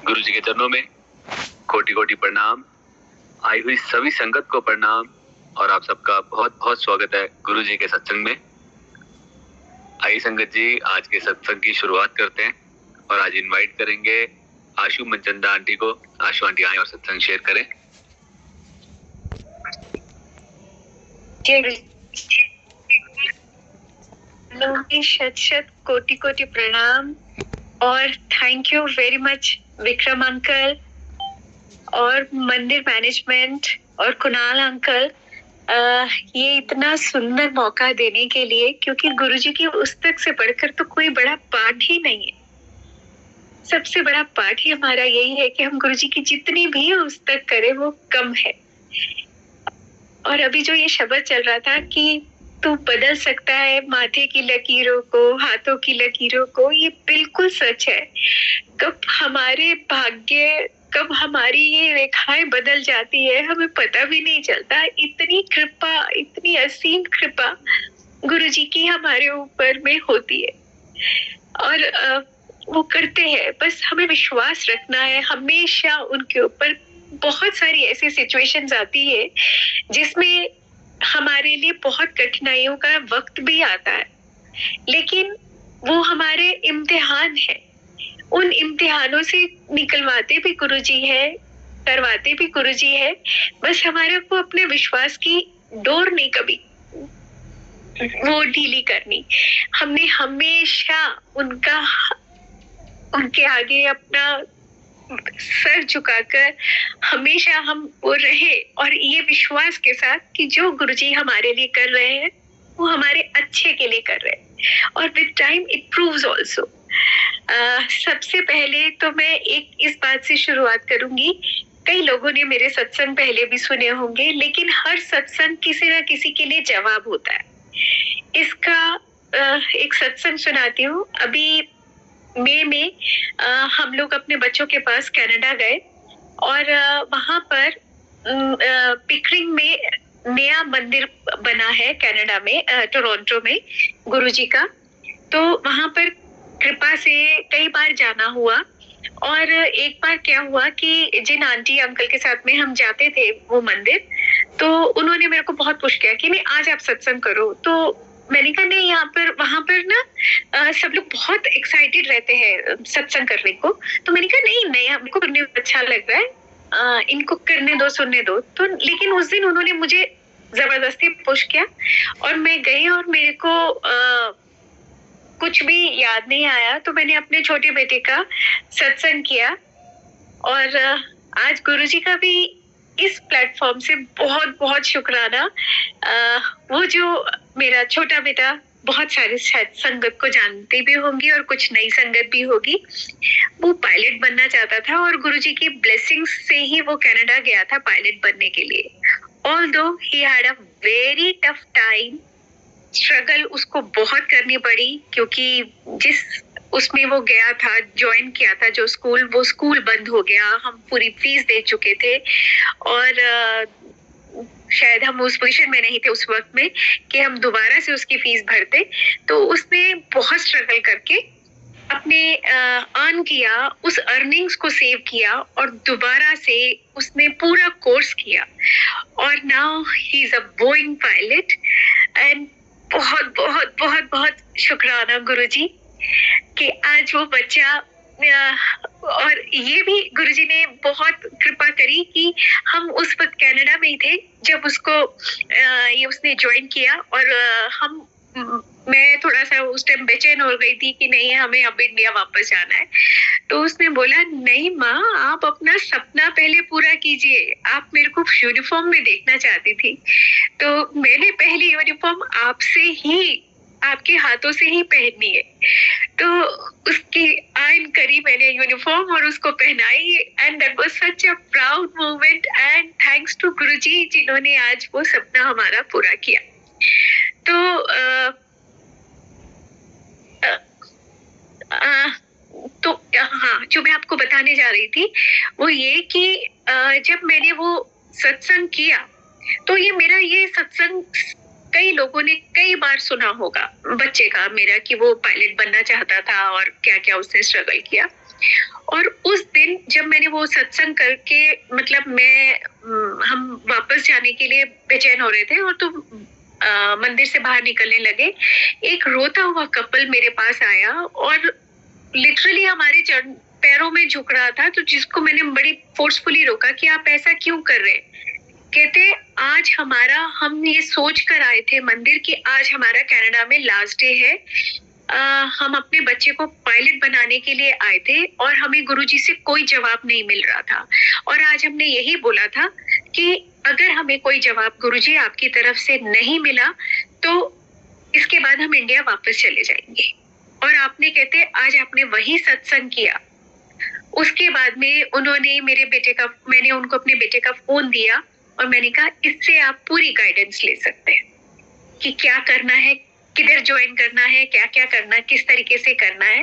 गुरु जी के चरणों में कोटि कोटि प्रणाम। आई हुई सभी संगत को प्रणाम और आप सबका बहुत बहुत स्वागत है गुरु जी के सत्संग में। आइए संगत जी, आज के सत्संग की शुरुआत करते हैं और आज इनवाइट करेंगे आशु मनचंदा आंटी को। आशु आंटी आए और सत्संग शेयर करें। शत शत कोटि कोटि प्रणाम और thank you very much Vikram uncle और मंदिर मैनेजमेंट और कुणाल अंकल, ये इतना सुंदर मौका देने के लिए, क्योंकि गुरुजी की पुस्तक से बढ़कर तो कोई बड़ा पाठ ही नहीं है। सबसे बड़ा पाठ ही हमारा यही है कि हम गुरुजी की जितनी भी पुस्तक करें वो कम है। और अभी जो ये शब्द चल रहा था कि तू बदल सकता है माथे की लकीरों को, हाथों की लकीरों को, ये बिल्कुल सच है। कब हमारे भाग्य, कब हमारी ये रेखाएं बदल जाती है हमें पता भी नहीं चलता। इतनी कृपा, इतनी असीम कृपा गुरुजी की हमारे ऊपर में होती है और वो करते हैं। बस हमें विश्वास रखना है। हमेशा उनके ऊपर बहुत सारी ऐसी सिचुएशंस आती है जिसमें हमारे लिए बहुत कठिनाइयों का वक्त भी आता है, लेकिन वो हमारे इम्तिहान है। उन इम्तिहानों से निकलवाते भी गुरुजी है, करवाते भी गुरुजी है। बस हमारे को अपने विश्वास की डोर नहीं कभी वो ढीली करनी। हमने हमेशा उनके आगे अपना सर झुकाकर हमेशा हम वो रहे और ये विश्वास के साथ कि जो गुरुजी हमारे लिए कर रहे हैं वो हमारे अच्छे के लिए कर रहे हैं और with time it proves also. सबसे पहले तो मैं इस बात से शुरुआत करूंगी। कई लोगों ने मेरे सत्संग पहले भी सुने होंगे, लेकिन हर सत्संग किसी ना किसी के लिए जवाब होता है। इसका एक सत्संग सुनाती हूँ। अभी मई में हम लोग अपने बच्चों के पास कनाडा गए और वहां पर पिकरिंग में नया मंदिर बना है कनाडा में, टोरंटो में गुरुजी का। तो वहां पर कृपा से कई बार जाना हुआ और एक बार क्या हुआ कि जिन आंटी अंकल के साथ में हम जाते थे वो मंदिर, तो उन्होंने मेरे को बहुत पुश किया कि नहीं आज आप सत्संग करो। तो मैंने कहा नहीं, वहां पर ना सब लोग बहुत एक्साइटेड रहते हैं सत्संग करने को। तो मैंने कहा नहीं हमको करने अच्छा लग रहा है, इनको करने दो, सुनने दो। तो लेकिन उस दिन उन्होंने मुझे जबरदस्ती पुश किया और मैं गई और मेरे को कुछ भी याद नहीं आया। तो मैंने अपने छोटे बेटे का सत्संग किया और आज गुरुजी का भी इस प्लेटफॉर्म से बहुत बहुत शुक्राना। वो जो मेरा छोटा बेटा, बहुत सारी संगत को जानती भी होंगी और कुछ नई संगत भी होगी, वो पायलट बनना चाहता था और गुरुजी की ब्लेसिंग्स से ही वो कनाडा गया था पायलट बनने के लिए। Although he had a very tough time, struggle उसको बहुत करनी पड़ी, क्योंकि जिस उसमें वो गया था, ज्वाइन किया था जो स्कूल, वो स्कूल बंद हो गया। हम पूरी फीस दे चुके थे और शायद हम उस पोजीशन में नहीं थे उस वक्त में कि हम दोबारा से उसकी फीस भरते। तो उसने बहुत स्ट्रगल करके अपने अर्न किया, उस अर्निंग्स को सेव किया और दोबारा से उसने पूरा कोर्स किया और now he is a Boeing pilot. And बहुत बहुत बहुत बहुत शुक्राना गुरुजी कि आज वो बच्चा, और ये भी गुरुजी ने बहुत कृपा करी कि हम उस वक्त कनाडा में ही थे जब उसको ये उसने ज्वाइन किया और मैं थोड़ा सा उस टाइम बेचैन हो गई थी कि नहीं हमें अब इंडिया वापस जाना है। तो उसने बोला नहीं माँ, आप अपना सपना पहले पूरा कीजिए, आप मेरे को यूनिफॉर्म में देखना चाहती थी। तो मैंने पहली यूनिफॉर्म आपके हाथों से ही पहननी है। तो उसकी आयन करी मैंने यूनिफॉर्म और उसको पहनाई and that was such a proud moment and thanks to Guruji जिन्होंने आज वो सपना हमारा पूरा किया। तो हाँ, जो मैं आपको बताने जा रही थी वो ये कि जब मैंने वो सत्संग किया तो ये सत्संग कई लोगों ने कई बार सुना होगा बच्चे का मेरा, कि वो पायलट बनना चाहता था और क्या क्या उसने स्ट्रगल किया। और उस दिन जब मैंने वो सत्संग करके मतलब हम वापस जाने के लिए बेचैन हो रहे थे और तो मंदिर से बाहर निकलने लगे, एक रोता हुआ कपल मेरे पास आया और लिटरली हमारे पैरों में झुक रहा था, तो जिसको मैंने बड़ी फोर्सफुली रोका कि आप ऐसा क्यों कर रहे हैं। कहते आज हम ये सोच कर आए थे मंदिर कि आज हमारा कनाडा में लास्ट डे है, हम अपने बच्चे को पायलट बनाने के लिए आए थे और हमें गुरुजी से कोई जवाब नहीं मिल रहा था, और आज हमने यही बोला था कि अगर हमें कोई जवाब गुरुजी आपकी तरफ से नहीं मिला तो इसके बाद हम इंडिया वापस चले जाएंगे। और आपने कहते आज आपने वही सत्संग किया। उसके बाद में मैंने उनको अपने बेटे का फोन दिया और मैंने कहा इससे आप पूरी गाइडेंस ले सकते हैं कि क्या करना है, किधर ज्वाइन करना है, क्या क्या करना है, किस तरीके से करना है।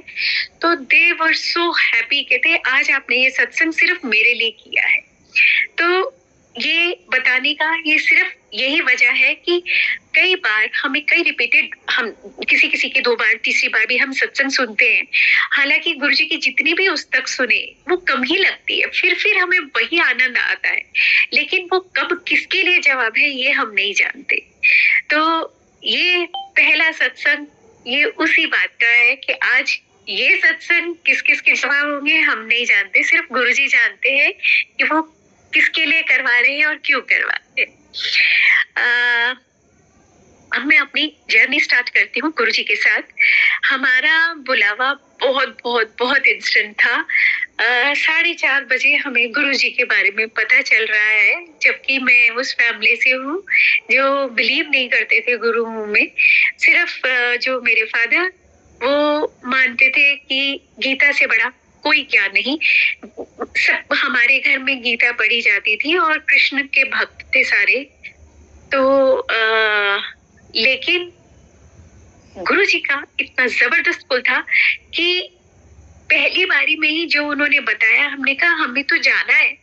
तो दे वर सो हैप्पी, कहते हम आपने ये सत्संग सिर्फ मेरे लिए किया है। तो ये बताने का ये सिर्फ यही वजह है कि कई बार हमें हम किसी के 2 बार 3री बार भी हम सत्संग सुनते हैं, हालांकि गुरुजी की जितनी भी उस तक सुने वो कम ही लगती है, फिर हमें वही आनंद आता है, लेकिन वो कब किसके लिए जवाब है ये हम नहीं जानते। तो ये पहला सत्संग ये उसी बात का है कि आज ये सत्संग किस किस के जवाब होंगे हम नहीं जानते, सिर्फ गुरुजी जानते हैं कि वो किसके लिए करवा रहे हैं और क्यों करवा रहे हैं। अब मैं अपनी जर्नी स्टार्ट करती हूँ गुरुजी के साथ। हमारा बुलावा बहुत बहुत बहुत इंस्टेंट था। 4:30 बजे हमें गुरुजी के बारे में पता चल रहा है, जबकि मैं उस फैमिली से हूँ जो बिलीव नहीं करते थे गुरु में। सिर्फ जो मेरे फादर वो मानते थे कि गीता से बड़ा कोई क्या नहीं। सब हमारे घर में गीता पढ़ी जाती थी और कृष्ण के भक्त थे सारे। तो लेकिन गुरुजी का इतना जबरदस्त पुल था कि पहली बारी में ही जो उन्होंने बताया, हमने कहा हमें तो जाना है,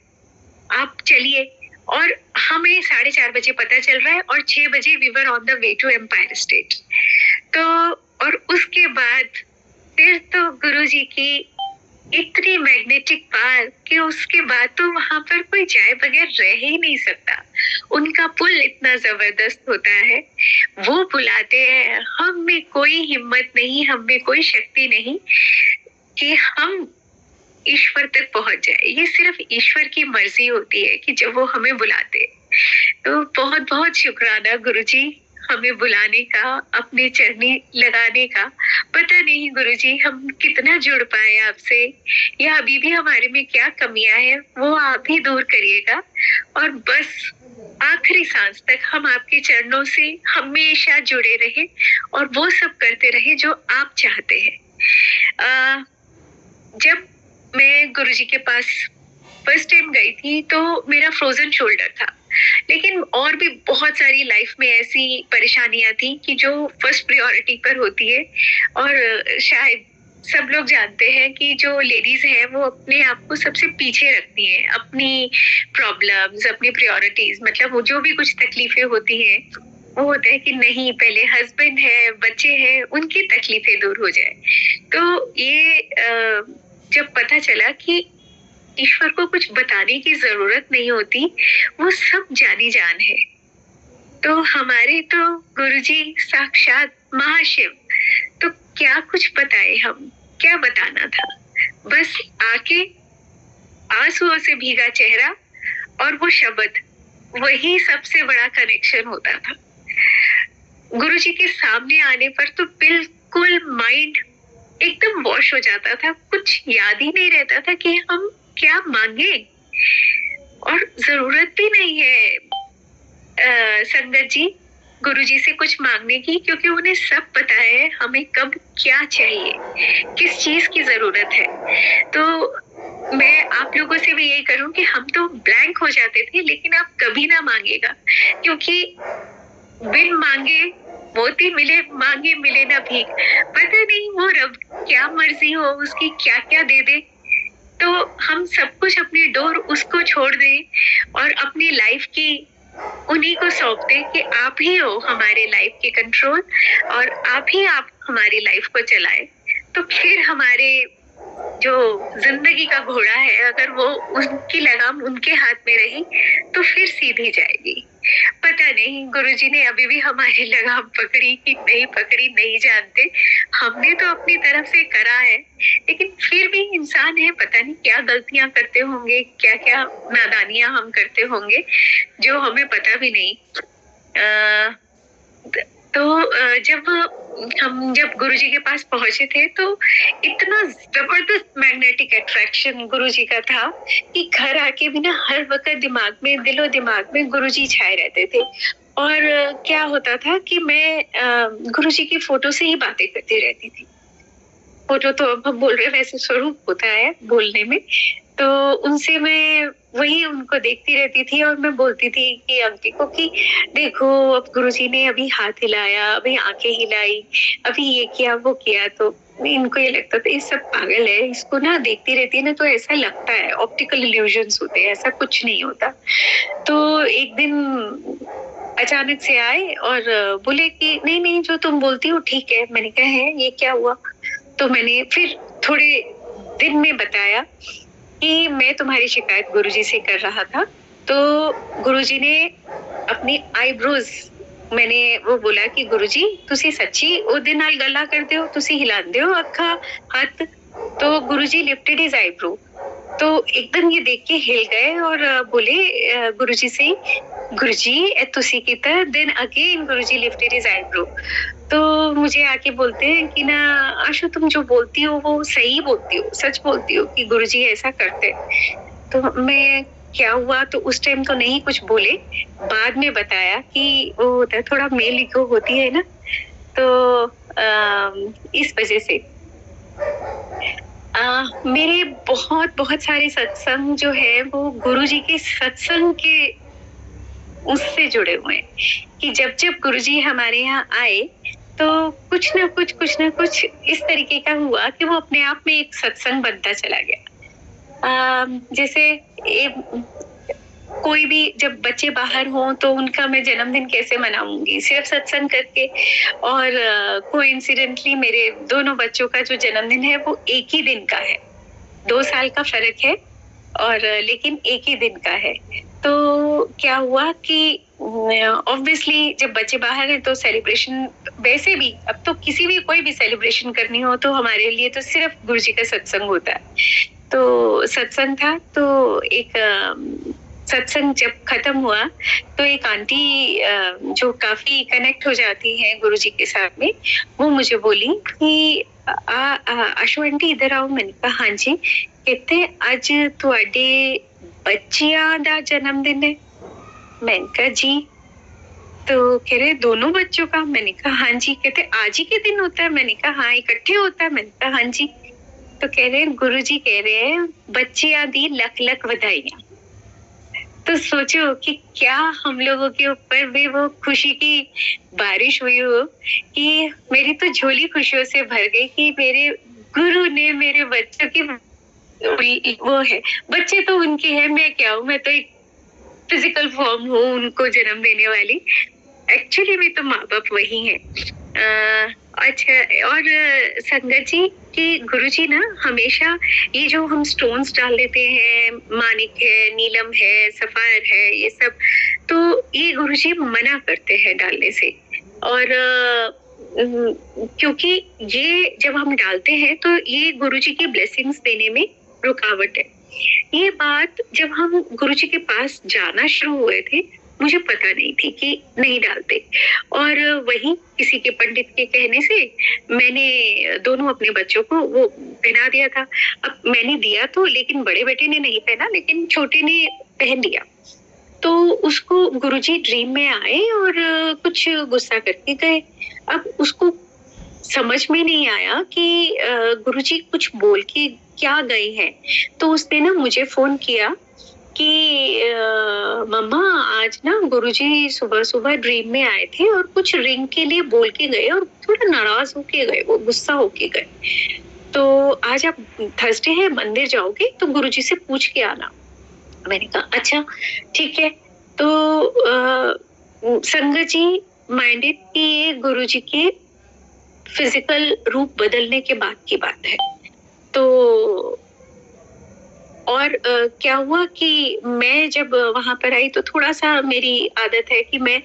आप चलिए। और हमें 4:30 बजे पता चल रहा है और 6 बजे we were on the way to Empire State. तो और उसके बाद फिर तो गुरुजी की इतनी मैग्नेटिक पावर कि उसके बाद तो वहां पर कोई जाए बगैर रह ही नहीं सकता। उनका पुल इतना जबरदस्त होता है, वो बुलाते हैं, हम में कोई हिम्मत नहीं, हम में कोई शक्ति नहीं कि हम ईश्वर तक पहुंच जाए। ये सिर्फ ईश्वर की मर्जी होती है कि जब वो हमें बुलाते हैं। तो बहुत बहुत शुक्राना गुरुजी हमें बुलाने का, अपने चरनी लगाने का। पता नहीं गुरुजी हम कितना जुड़ पाए आपसे, या अभी भी हमारे में क्या कमियां हैं वो आप ही दूर करिएगा, और बस आखिरी सांस तक हम आपके चरणों से हमेशा जुड़े रहे और वो सब करते रहे जो आप चाहते हैं। जब मैं गुरुजी के पास फर्स्ट टाइम गई थी तो मेरा फ्रोजन शोल्डर था, लेकिन और भी बहुत सारी लाइफ में ऐसी परेशानियां थी कि जो फर्स्ट प्रायोरिटी पर होती है। और शायद सब लोग जानते हैं कि जो लेडीज हैं वो अपने आप को सबसे पीछे रखती हैं, अपनी प्रॉब्लम्स, अपनी प्रायोरिटीज, मतलब वो जो भी कुछ तकलीफें होती हैं वो होता है कि नहीं पहले हस्बैंड है, बच्चे हैं, उनकी तकलीफें दूर हो जाए। तो ये जब पता चला कि ईश्वर को कुछ बताने की जरूरत नहीं होती, वो सब जानी जान है। तो हमारे तो गुरुजी साक्षात महाशिव, तो क्या कुछ बताए हम, क्या बताना था। बस आके आंसुओं से भीगा चेहरा और वो शब्द, वही सबसे बड़ा कनेक्शन होता था। गुरुजी के सामने आने पर तो बिल्कुल माइंड एकदम वॉश हो जाता था, कुछ याद ही नहीं रहता था कि हम क्या मांगे, और जरूरत भी नहीं है संगत जी गुरुजी से कुछ मांगने की, क्योंकि उन्हें सब पता है हमें कब क्या चाहिए, किस चीज की जरूरत है। तो मैं आप लोगों से भी यही करूं कि हम तो ब्लैंक हो जाते थे, लेकिन आप कभी ना मांगेगा, क्योंकि बिन मांगे मोती मिले, मांगे मिले ना भीख। पता नहीं वो रब क्या मर्जी हो, उसकी क्या क्या दे दे, तो हम सब कुछ अपनी डोर उसको छोड़ दें और अपनी लाइफ की उन्हीं को सौंप दें कि आप ही हो हमारे लाइफ के कंट्रोल और आप हमारी लाइफ को चलाए। तो फिर हमारे जो जिंदगी का घोड़ा है, अगर वो उनकी लगाम उनके हाथ में रही तो फिर सीधी जाएगी। पता नहीं गुरुजी ने अभी भी हमारी लगाम पकड़ी कि नहीं पकड़ी, नहीं जानते। हमने तो अपनी तरफ से करा है, लेकिन फिर भी इंसान है, पता नहीं क्या गलतियां करते होंगे, क्या क्या नादानियां हम करते होंगे जो हमें पता भी नहीं। जब गुरुजी के पास पहुंचे थे तो इतना जबरदस्त मैग्नेटिक अट्रैक्शन गुरुजी का था कि घर आके भी ना हर वक्त दिमाग में, दिलो दिमाग में गुरुजी छाए रहते थे। और क्या होता था कि मैं गुरुजी की फोटो से ही बातें करती रहती थी। फोटो तो अब हम बोल रहे वैसे स्वरूप होता है बोलने में, तो उनसे मैं वही उनको देखती रहती थी और मैं बोलती थी कि आंटी को कि देखो अब गुरुजी ने अभी हाथ हिलाया, अभी आंखें हिलाई, अभी ये किया वो किया। तो इनको ये लगता था ये सब पागल है, इसको ना देखती रहती है ना तो ऐसा लगता है, ऑप्टिकल इल्यूजन्स होते हैं, ऐसा कुछ नहीं होता। तो एक दिन अचानक से आए और बोले कि नहीं नहीं जो तुम बोलती हो ठीक है। मैंने कहा है ये क्या हुआ? तो मैंने फिर थोड़े दिन में बताया कि मैं तुम्हारी शिकायत गुरुजी से कर रहा था। तो गुरुजी ने अपनी आईब्रोज, मैंने वो बोला कि गुरुजी तुसी सच्ची ओदे नाल गल्ला करते हो, तुसी हिलांदे हो अखा हाथ? तो गुरुजी लिफ्टेड हिज आईब्रो। तो एकदम ये देख के हिल गए और बोले गुरुजी से, गुरुजी तुसी कीता? देन अगेन गुरुजी लिफ्टेड हिज आईब्रो। तो मुझे आके बोलते हैं कि ना आशु तुम जो बोलती हो वो सही बोलती हो, सच बोलती हो कि गुरुजी ऐसा करते। तो मैं क्या हुआ तो उस टाइम तो नहीं कुछ बोले, बाद में बताया कि वो होता है थोड़ा मेल ईगो होती है ना, तो इस वजह से मेरे बहुत बहुत सारे सत्संग जो है वो गुरुजी के सत्संग के उससे जुड़े हुए हैं कि जब जब गुरुजी हमारे यहाँ आए तो कुछ ना कुछ इस तरीके का हुआ कि वो अपने आप में एक सत्संग बनता चला गया। जैसे कोई भी जब बच्चे बाहर हों तो उनका मैं जन्मदिन कैसे मनाऊंगी? सिर्फ सत्संग करके। और कोइंसिडेंटली मेरे दोनों बच्चों का जो जन्मदिन है वो एक ही दिन का है, 2 साल का फर्क है और लेकिन एक ही दिन का है। तो क्या हुआ कि ऑब्वियसली जब बच्चे बाहर हैं तो सेलिब्रेशन, वैसे भी अब तो किसी भी कोई भी सेलिब्रेशन करनी हो तो हमारे लिए तो सिर्फ गुरुजी का सत्संग होता है। तो सत्संग था, तो एक सत्संग जब खत्म हुआ तो एक आंटी जो काफी कनेक्ट हो जाती हैं गुरुजी के साथ में, वो मुझे बोली कि आशु आंटी इधर आओ। मैंने कहा हाँ जी। कहते आज तुहाडे बच्चियां दा जन्मदिन है? मैंने कहा जी। तो कह रहे दोनों बच्चों का? मैंने कहा हाँ जी। कहते आज ही के दिन होता है? मैंने कहा हाँ इकट्ठे होता है। मैंने कहा हाँ जी। तो कह रहे गुरुजी कह रहे हैं बच्चियां दी लख लख बधाइयां। तो सोचो कि क्या हम लोगों के ऊपर भी वो खुशी की बारिश हुई हो कि मेरी तो झोली खुशियों से भर गई कि मेरे गुरु ने मेरे बच्चों की वो है। बच्चे तो उनके हैं, मैं क्या हूँ? मैं तो एक फिजिकल फॉर्म हूँ उनको जन्म देने वाली। एक्चुअली में तो माँ बाप वही है। अच्छा, और संगत जी कि गुरुजी ना हमेशा ये जो हम स्टोन्स डाल देते हैं, मानिक है, नीलम है, सफायर है, ये सब तो ये गुरुजी मना करते हैं डालने से। और क्योंकि ये जब हम डालते हैं तो ये गुरुजी की ब्लेसिंग्स देने में रुकावट है। ये बात जब हम गुरुजी के पास जाना शुरू हुए थे मुझे पता नहीं थी कि नहीं डालते, और वही किसी के पंडित के कहने से मैंने दोनों अपने बच्चों को वो पहना दिया था। अब मैंने दिया तो, लेकिन बड़े बेटे ने नहीं पहना, लेकिन छोटे ने पहन लिया। तो उसको गुरुजी ड्रीम में आए और कुछ गुस्सा करके गए। अब उसको समझ में नहीं आया कि गुरुजी कुछ बोल के क्या गए हैं। तो उसने ना मुझे फोन किया कि मम्मा आज ना गुरुजी सुबह सुबह ड्रीम में आए थे और कुछ रिंग के लिए बोल के गए और थोड़ा नाराज होके गए, वो गुस्सा होके गए। तो आज आप थर्सडे है मंदिर जाओगे तो गुरुजी से पूछ के आना। मैंने कहा अच्छा ठीक है। तो संगत जी माइंडेड कि ये गुरुजी के फिजिकल रूप बदलने के बाद की बात है। तो और क्या हुआ कि मैं जब वहां पर आई तो थोड़ा सा मेरी आदत है कि मैं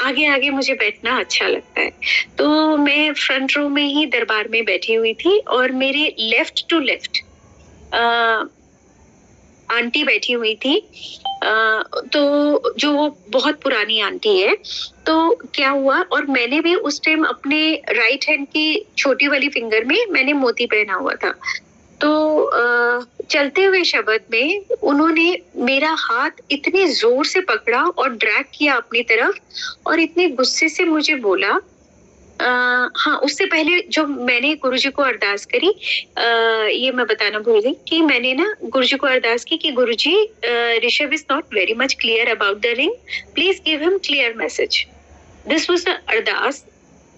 आगे आगे मुझे बैठना अच्छा लगता है, तो मैं फ्रंट रो में ही दरबार में बैठी हुई थी और मेरे लेफ्ट टू लेफ्ट आंटी बैठी हुई थी। तो जो वो बहुत पुरानी आंटी है, तो क्या हुआ, और मैंने भी उस टाइम अपने राइट हैंड की छोटी वाली फिंगर में मैंने मोती पहना हुआ था। तो चलते हुए शब्द में उन्होंने मेरा हाथ इतने जोर से पकड़ा और ड्रैग किया अपनी तरफ और इतने गुस्से से मुझे बोला, हाँ उससे पहले जो मैंने गुरुजी को अरदास करी, ये मैं बताना भूल गई कि मैंने ना गुरुजी को अरदास की कि Guruji, Rishabh is not very much clear about the ring, please give him clear message. This was the ardas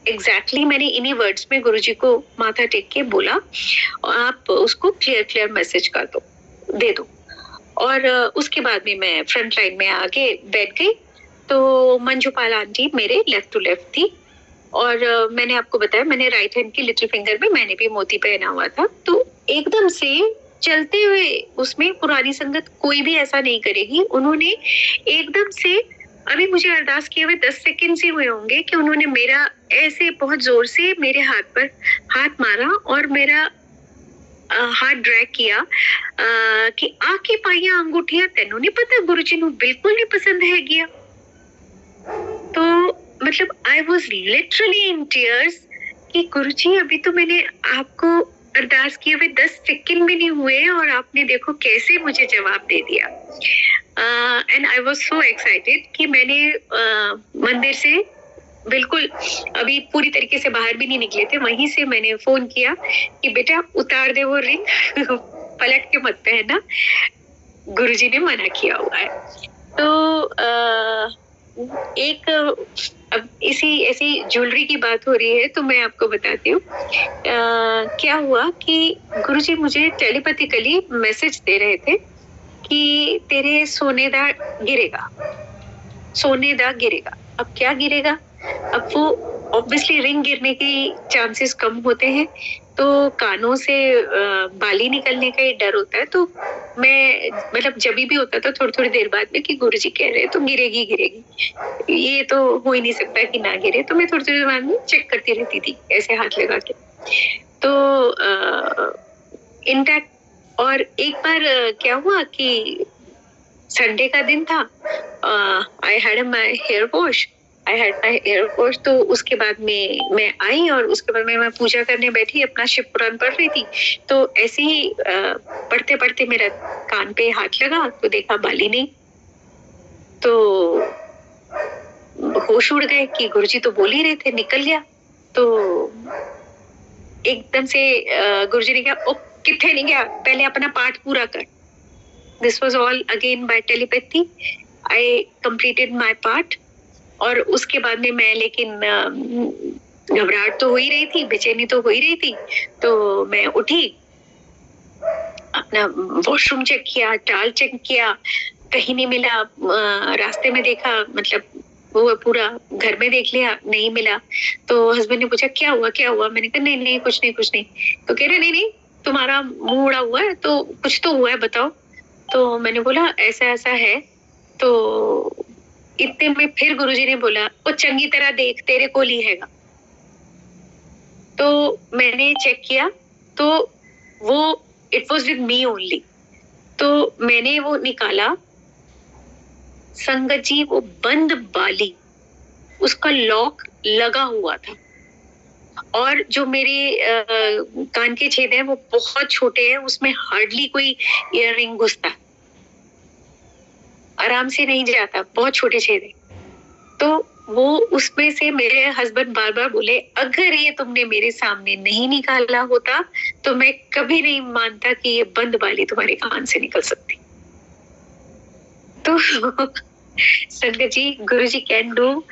exactly मैंने इन्हीं वर्ड्स में गुरुजी को माथा टेक के बोला, आप उसको क्लियर क्लियर मैसेज कर दो, दे दो। और उसके बाद में मैं फ्रंट लाइन में आके बैठ गई। तो मंजूपाल आंटी मेरे लेफ्ट टू लेफ्ट थी और मैंने आपको बताया मैंने राइट हैंड की लिटिल फिंगर में मैंने भी मोती पहना हुआ था। तो एकदम से चलते हुए उसमें पुरानी संगत कोई भी ऐसा नहीं करेगी, उन्होंने एकदम से, अभी मुझे अरदास किए हुए 10 सेकंड ही हुए होंगे कि उन्होंने मेरा ऐसे बहुत जोर से मेरे हाथ पर हाथ मारा और मेरा हाथ ड्रैग किया कि आके पाइया अंगूठिया तेनों नहीं पता गुरुजी नु बिल्कुल नहीं पसंद है गया। तो मतलब I was literally in tears कि गुरुजी अभी तो मैंने आपको अरदास किए हुए 10 सेकंड भी नहीं हुए और आपने देखो कैसे मुझे जवाब दे दिया। And I was so excited कि मैंने मंदिर से बिल्कुल अभी पूरी तरीके से बाहर भी नहीं निकले थे, वहीं से मैंने फोन किया कि बेटा उतार दे वो रिंग पलट के मत पहनना, गुरुजी ने मना किया हुआ है। तो एक अब ऐसी ज्वेलरी की बात हो रही है तो मैं आपको बताती हूँ क्या हुआ कि गुरुजी मुझे टेलीपैथिकली मैसेज दे रहे थे कि तेरे सोने दा गिरेगा, सोने दा गिरेगा। अब क्या गिरेगा, अब वो ऑब्वियसली रिंग गिरने के चांसेस कम होते हैं, तो कानों से बाली निकलने का ही डर होता है। तो मैं मतलब जब भी होता था थोड़ी थोड़ी देर बाद में कि गुरुजी कह रहे हैं तो गिरेगी गिरेगी, ये तो हो ही नहीं सकता कि ना गिरे, तो मैं थोड़ी थोड़ी देर बाद में चेक करती रहती थी ऐसे हाथ लगा के। तो इंटैक्ट। और एक बार क्या हुआ कि संडे का दिन था, I had my hair wash, तो उसके बाद में मैं आई और उसके बाद में मैं पूजा करने बैठी, अपना शिव पुराण पढ़ रही थी। तो ऐसे ही पढ़ते पढ़ते मेरा कान पे हाथ लगा तो देखा बाली नहीं, तो होश उड़ गए कि गुरुजी तो बोल ही रहे थे, निकल गया। तो एकदम से गुरुजी ने कहा, ओ किथे नहीं गया, पहले अपना पाठ पूरा कर। This was all again by telepathy. I completed my part और उसके बाद में मैं, लेकिन घबराहट तो हो ही रही थी, बेचैनी तो हो ही रही थी। तो मैं उठी, अपना वॉशरूम चेक किया, टाल चेक किया, कहीं नहीं मिला। रास्ते में देखा, मतलब वो पूरा घर में देख लिया, नहीं मिला। तो हस्बैंड ने पूछा क्या हुआ क्या हुआ, मैंने कहा नहीं नहीं कुछ नहीं कुछ नहीं। तो कह रहे नहीं नहीं तुम्हारा मुंह उड़ा हुआ है, तो कुछ तो हुआ है बताओ। तो मैंने बोला ऐसा ऐसा है। तो इतने में फिर गुरुजी ने बोला, वो चंगी तरह देख तेरे को ही हैगा। तो मैंने चेक किया तो वो it was with me only. तो मैंने वो निकाला, संगत जी वो बंद बाली, उसका लॉक लगा हुआ था। और जो मेरे कान के छेद हैं वो बहुत छोटे हैं, उसमें हार्डली कोई ईयर रिंग घुसता, आराम से नहीं जाता, बहुत छोटे छेद है। तो वो उसमें से मेरे हस्बैंड बार बार बोले, अगर ये तुमने मेरे सामने नहीं निकाला होता तो मैं कभी नहीं मानता कि ये बंद बाली तुम्हारे कान से निकल सकती। तो संगत जी, गुरुजी कैन डू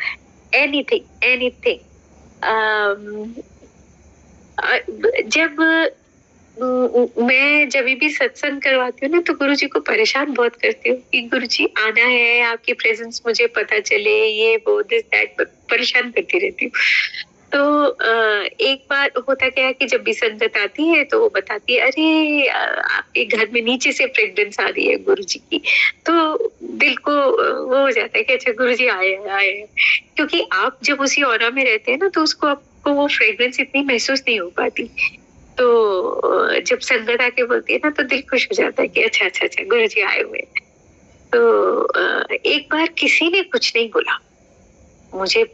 एनीथिंग एनीथिंग। जब मैं जब भी सत्संग करवाती हूँ ना तो गुरुजी को परेशान बहुत करती हूँ कि गुरुजी आना है, आपकी प्रेजेंस मुझे पता चले, ये वो दिस दैट, परेशान करती रहती हूँ। तो एक बार होता क्या है कि जब भी संगत आती है तो वो बताती है, अरे आपके घर में नीचे से फ्रेग्रेंस आ रही है गुरुजी की। तो दिल को वो हो जाता है कि अच्छा गुरुजी आए हैं, आए हैं। क्योंकि आप जब उसी ऑरा में रहते हैं ना तो उसको आपको वो फ्रेग्रेंस इतनी महसूस नहीं हो पाती। तो जब संगत आके बोलती है ना तो दिल खुश हो जाता है कि अच्छा अच्छा अच्छा गुरुजी आए हुए हैं। तो एक बार किसी ने कुछ नहीं बोला मुझे,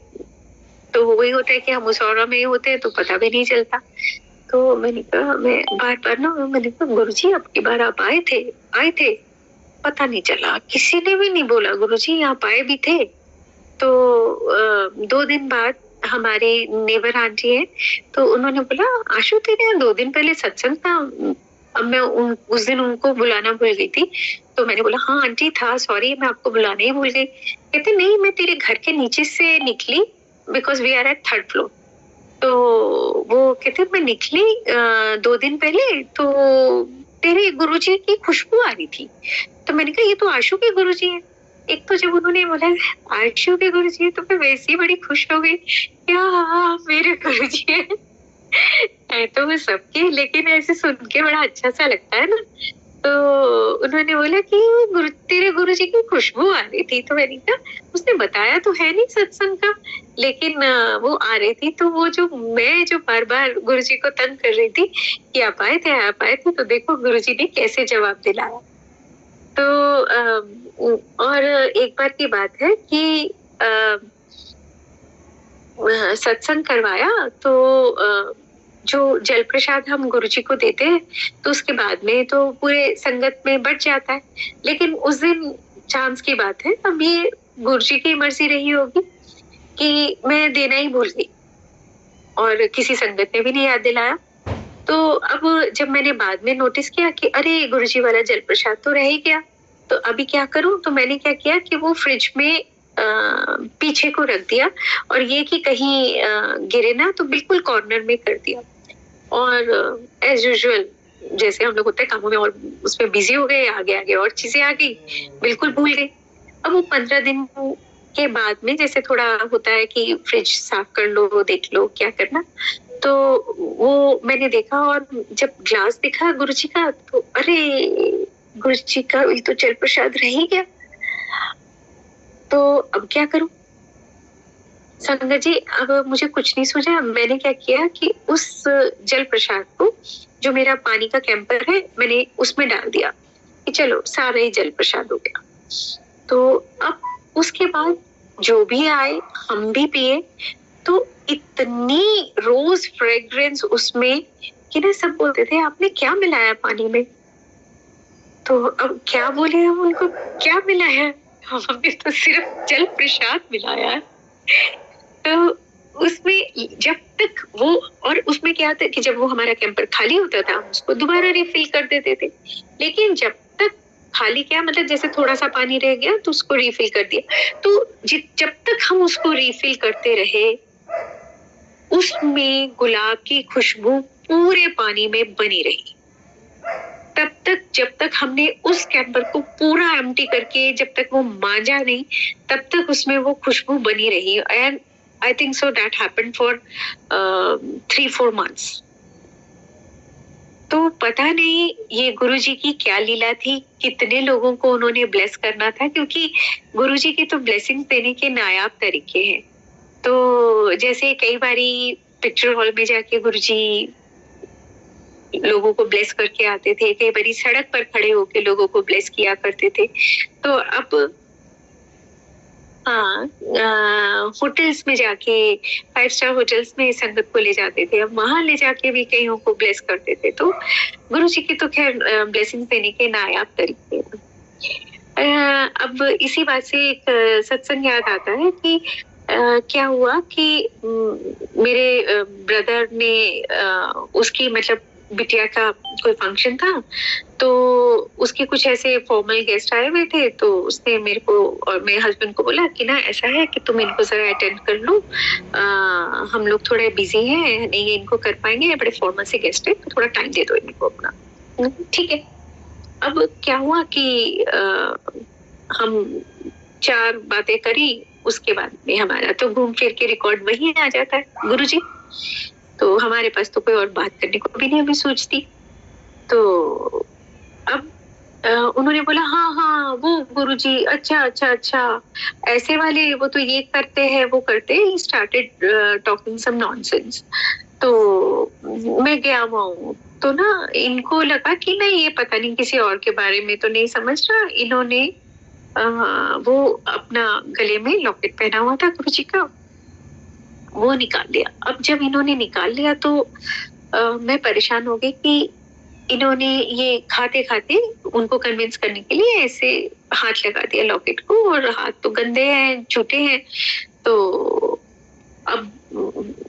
तो वही होता है कि हम उस ऑरा में होते हैं तो पता भी नहीं चलता। तो मैंने कहा, मैं बार बार ना मैंने कहा गुरुजी अब की बार आप आए थे, पता नहीं चला, किसी ने भी नहीं बोला गुरुजी आप आए भी थे। तो 2 दिन बाद हमारे नेबर आंटी है, तो उन्होंने बोला आशु तेरे यहाँ 2 दिन पहले सत्संग था। अब मैं उस दिन उनको बुलाना भूल गई थी। तो मैंने बोला हाँ आंटी था, सॉरी मैं आपको बुलाने ही भूल गई। कहते नहीं मैं तेरे घर के नीचे से निकली, because we are at 3rd floor. तो वो कहते मैं निकली 2 दिन पहले तो तेरे गुरुजी की खुशबू आ रही थी। तो मैंने कहा ये तो आशु के गुरुजी है। एक तो जब उन्होंने बोला आशु के गुरुजी है तो मैं वैसे ही बड़ी खुश हो गई, क्या मेरे गुरुजी है तो वो सबके, लेकिन ऐसे सुन के बड़ा अच्छा सा लगता है ना। तो उन्होंने बोला कि तेरे गुरुजी की खुशबू आ रही थी। तो मैंने कहा उसने बताया तो है नहीं सत्संग का, लेकिन वो आ रही थी। तो वो जो मैं जो बार बार गुरुजी को तंग कर रही थी कि आप आए थे, तो देखो गुरुजी ने कैसे जवाब दिलाया। तो और एक बार की बात है कि सत्संग करवाया तो जो जल प्रसाद हम गुरुजी को देते हैं तो उसके बाद में तो पूरे संगत में बट जाता है। लेकिन उस दिन चांस की बात है, अब ये गुरुजी की मर्जी रही होगी कि मैं देना ही भूल गई और किसी संगत ने भी नहीं याद दिलाया। तो अब जब मैंने बाद में नोटिस किया कि अरे गुरुजी वाला जल प्रसाद तो रह ही गया, तो अभी क्या करूं। तो मैंने क्या किया कि वो फ्रिज में पीछे को रख दिया और ये कि कहीं गिरे ना, तो बिल्कुल कॉर्नर में कर दिया। और एज यूजुअल जैसे हम लोग होते हैं कामों में और उसमें बिजी हो गए, आगे आगे और चीजें आ गई, बिल्कुल भूल गई। अब वो 15 दिन के बाद में जैसे थोड़ा होता है कि फ्रिज साफ कर लो, देख लो क्या करना, तो वो मैंने देखा और जब ग्लास दिखा गुरुजी का तो अरे गुरुजी का ये तो जल प्रसाद रह ही गया। तो अब क्या करूं संगत जी, अब मुझे कुछ नहीं सूझा। मैंने क्या किया कि उस जल प्रसाद को जो मेरा पानी का कैंपर है मैंने उसमें डाल दिया कि चलो सारा ही जल प्रसाद हो गया। तो अब उसके बाद जो भी आए हम भी पिए, तो इतनी रोज फ्रेग्रेंस उसमें कि ना सब बोलते थे आपने क्या मिलाया पानी में। तो अब क्या बोले हम उनको, क्या मिलाया, हमने तो सिर्फ जल प्रसाद मिलाया है। तो उसमें जब तक वो, और उसमें क्या था कि जब वो हमारा कैंपर खाली होता था हम उसको दोबारा रिफिल कर देते थे। लेकिन जब तक खाली क्या मतलब जैसे थोड़ा सा पानी रह गया तो उसको रिफिल कर दिया। तो जब तक हम उसको रिफिल करते रहे उसमें गुलाब की खुशबू पूरे पानी में बनी रही। तब तक जब तक हमने उस कैंपर को पूरा एम्प्टी करके जब तक वो मांजा नहीं तब तक उसमें वो खुशबू बनी रही। And I think so that happened for 3-4 months। तो पता नहीं ये गुरुजी की क्या लीला थी, कितने लोगों को उन्होंने ब्लेस करना था, क्योंकि गुरुजी की तो ब्लेसिंग देने के नायाब तरीके हैं। तो जैसे कई बारी पिक्चर हॉल में जाके गुरुजी लोगों को ब्लेस करके आते थे, कई बारी सड़क पर खड़े होके लोगों को ब्लेस किया करते थे। तो अब होटल्स में जाके 5 स्टार होटल्स में संगत को ले जाते थे, अब वहां ले जाके भी कईयों को ब्लेस करते थे। तो गुरुजी की तो खैर ब्लेसिंग देने के नायाब तरीके। अब इसी बात से एक सत्संग याद आता है कि क्या हुआ कि मेरे ब्रदर ने उसकी मतलब बिटिया का कोई फंक्शन था, तो उसके कुछ ऐसे फॉर्मल गेस्ट आए हुए थे। तो उसने मेरे को और मेरे हस्बैंड को बोला कि ना ऐसा है कि तुम इनको जरा अटेंड कर लो, हम लोग थोड़े बिजी हैं, नहीं इनको कर पाएंगे, बड़े फॉर्मल से गेस्ट है, तो थोड़ा टाइम दे दो इनको अपना। ठीक है। अब क्या हुआ कि हम 4 बातें करी, उसके बाद में हमारा तो घूम फिर के रिकॉर्ड वही आ जाता है गुरुजी। तो हमारे पास तो कोई और बात करने को भी नहीं अभी सोचती। तो अब उन्होंने बोला हाँ हाँ वो गुरुजी, अच्छा अच्छा अच्छा ऐसे वाले, वो तो ये करते हैं वो करते हैं। He started talking some nonsense. तो मैं गया हुआ हूँ, तो ना इनको लगा कि नहीं ये पता नहीं किसी और के बारे में तो नहीं समझ रहा। इन्होंने वो अपना गले में लॉकेट पहना हुआ था गुरुजी का, वो निकाल लिया। अब जब इन्होंने निकाल लिया तो मैं परेशान हो गई कि इन्होंने ये खाते खाते उनको कन्विंस करने के लिए ऐसे हाथ लगा दिया लॉकेट को, और हाथ तो गंदे हैं, झूठे हैं। तो अब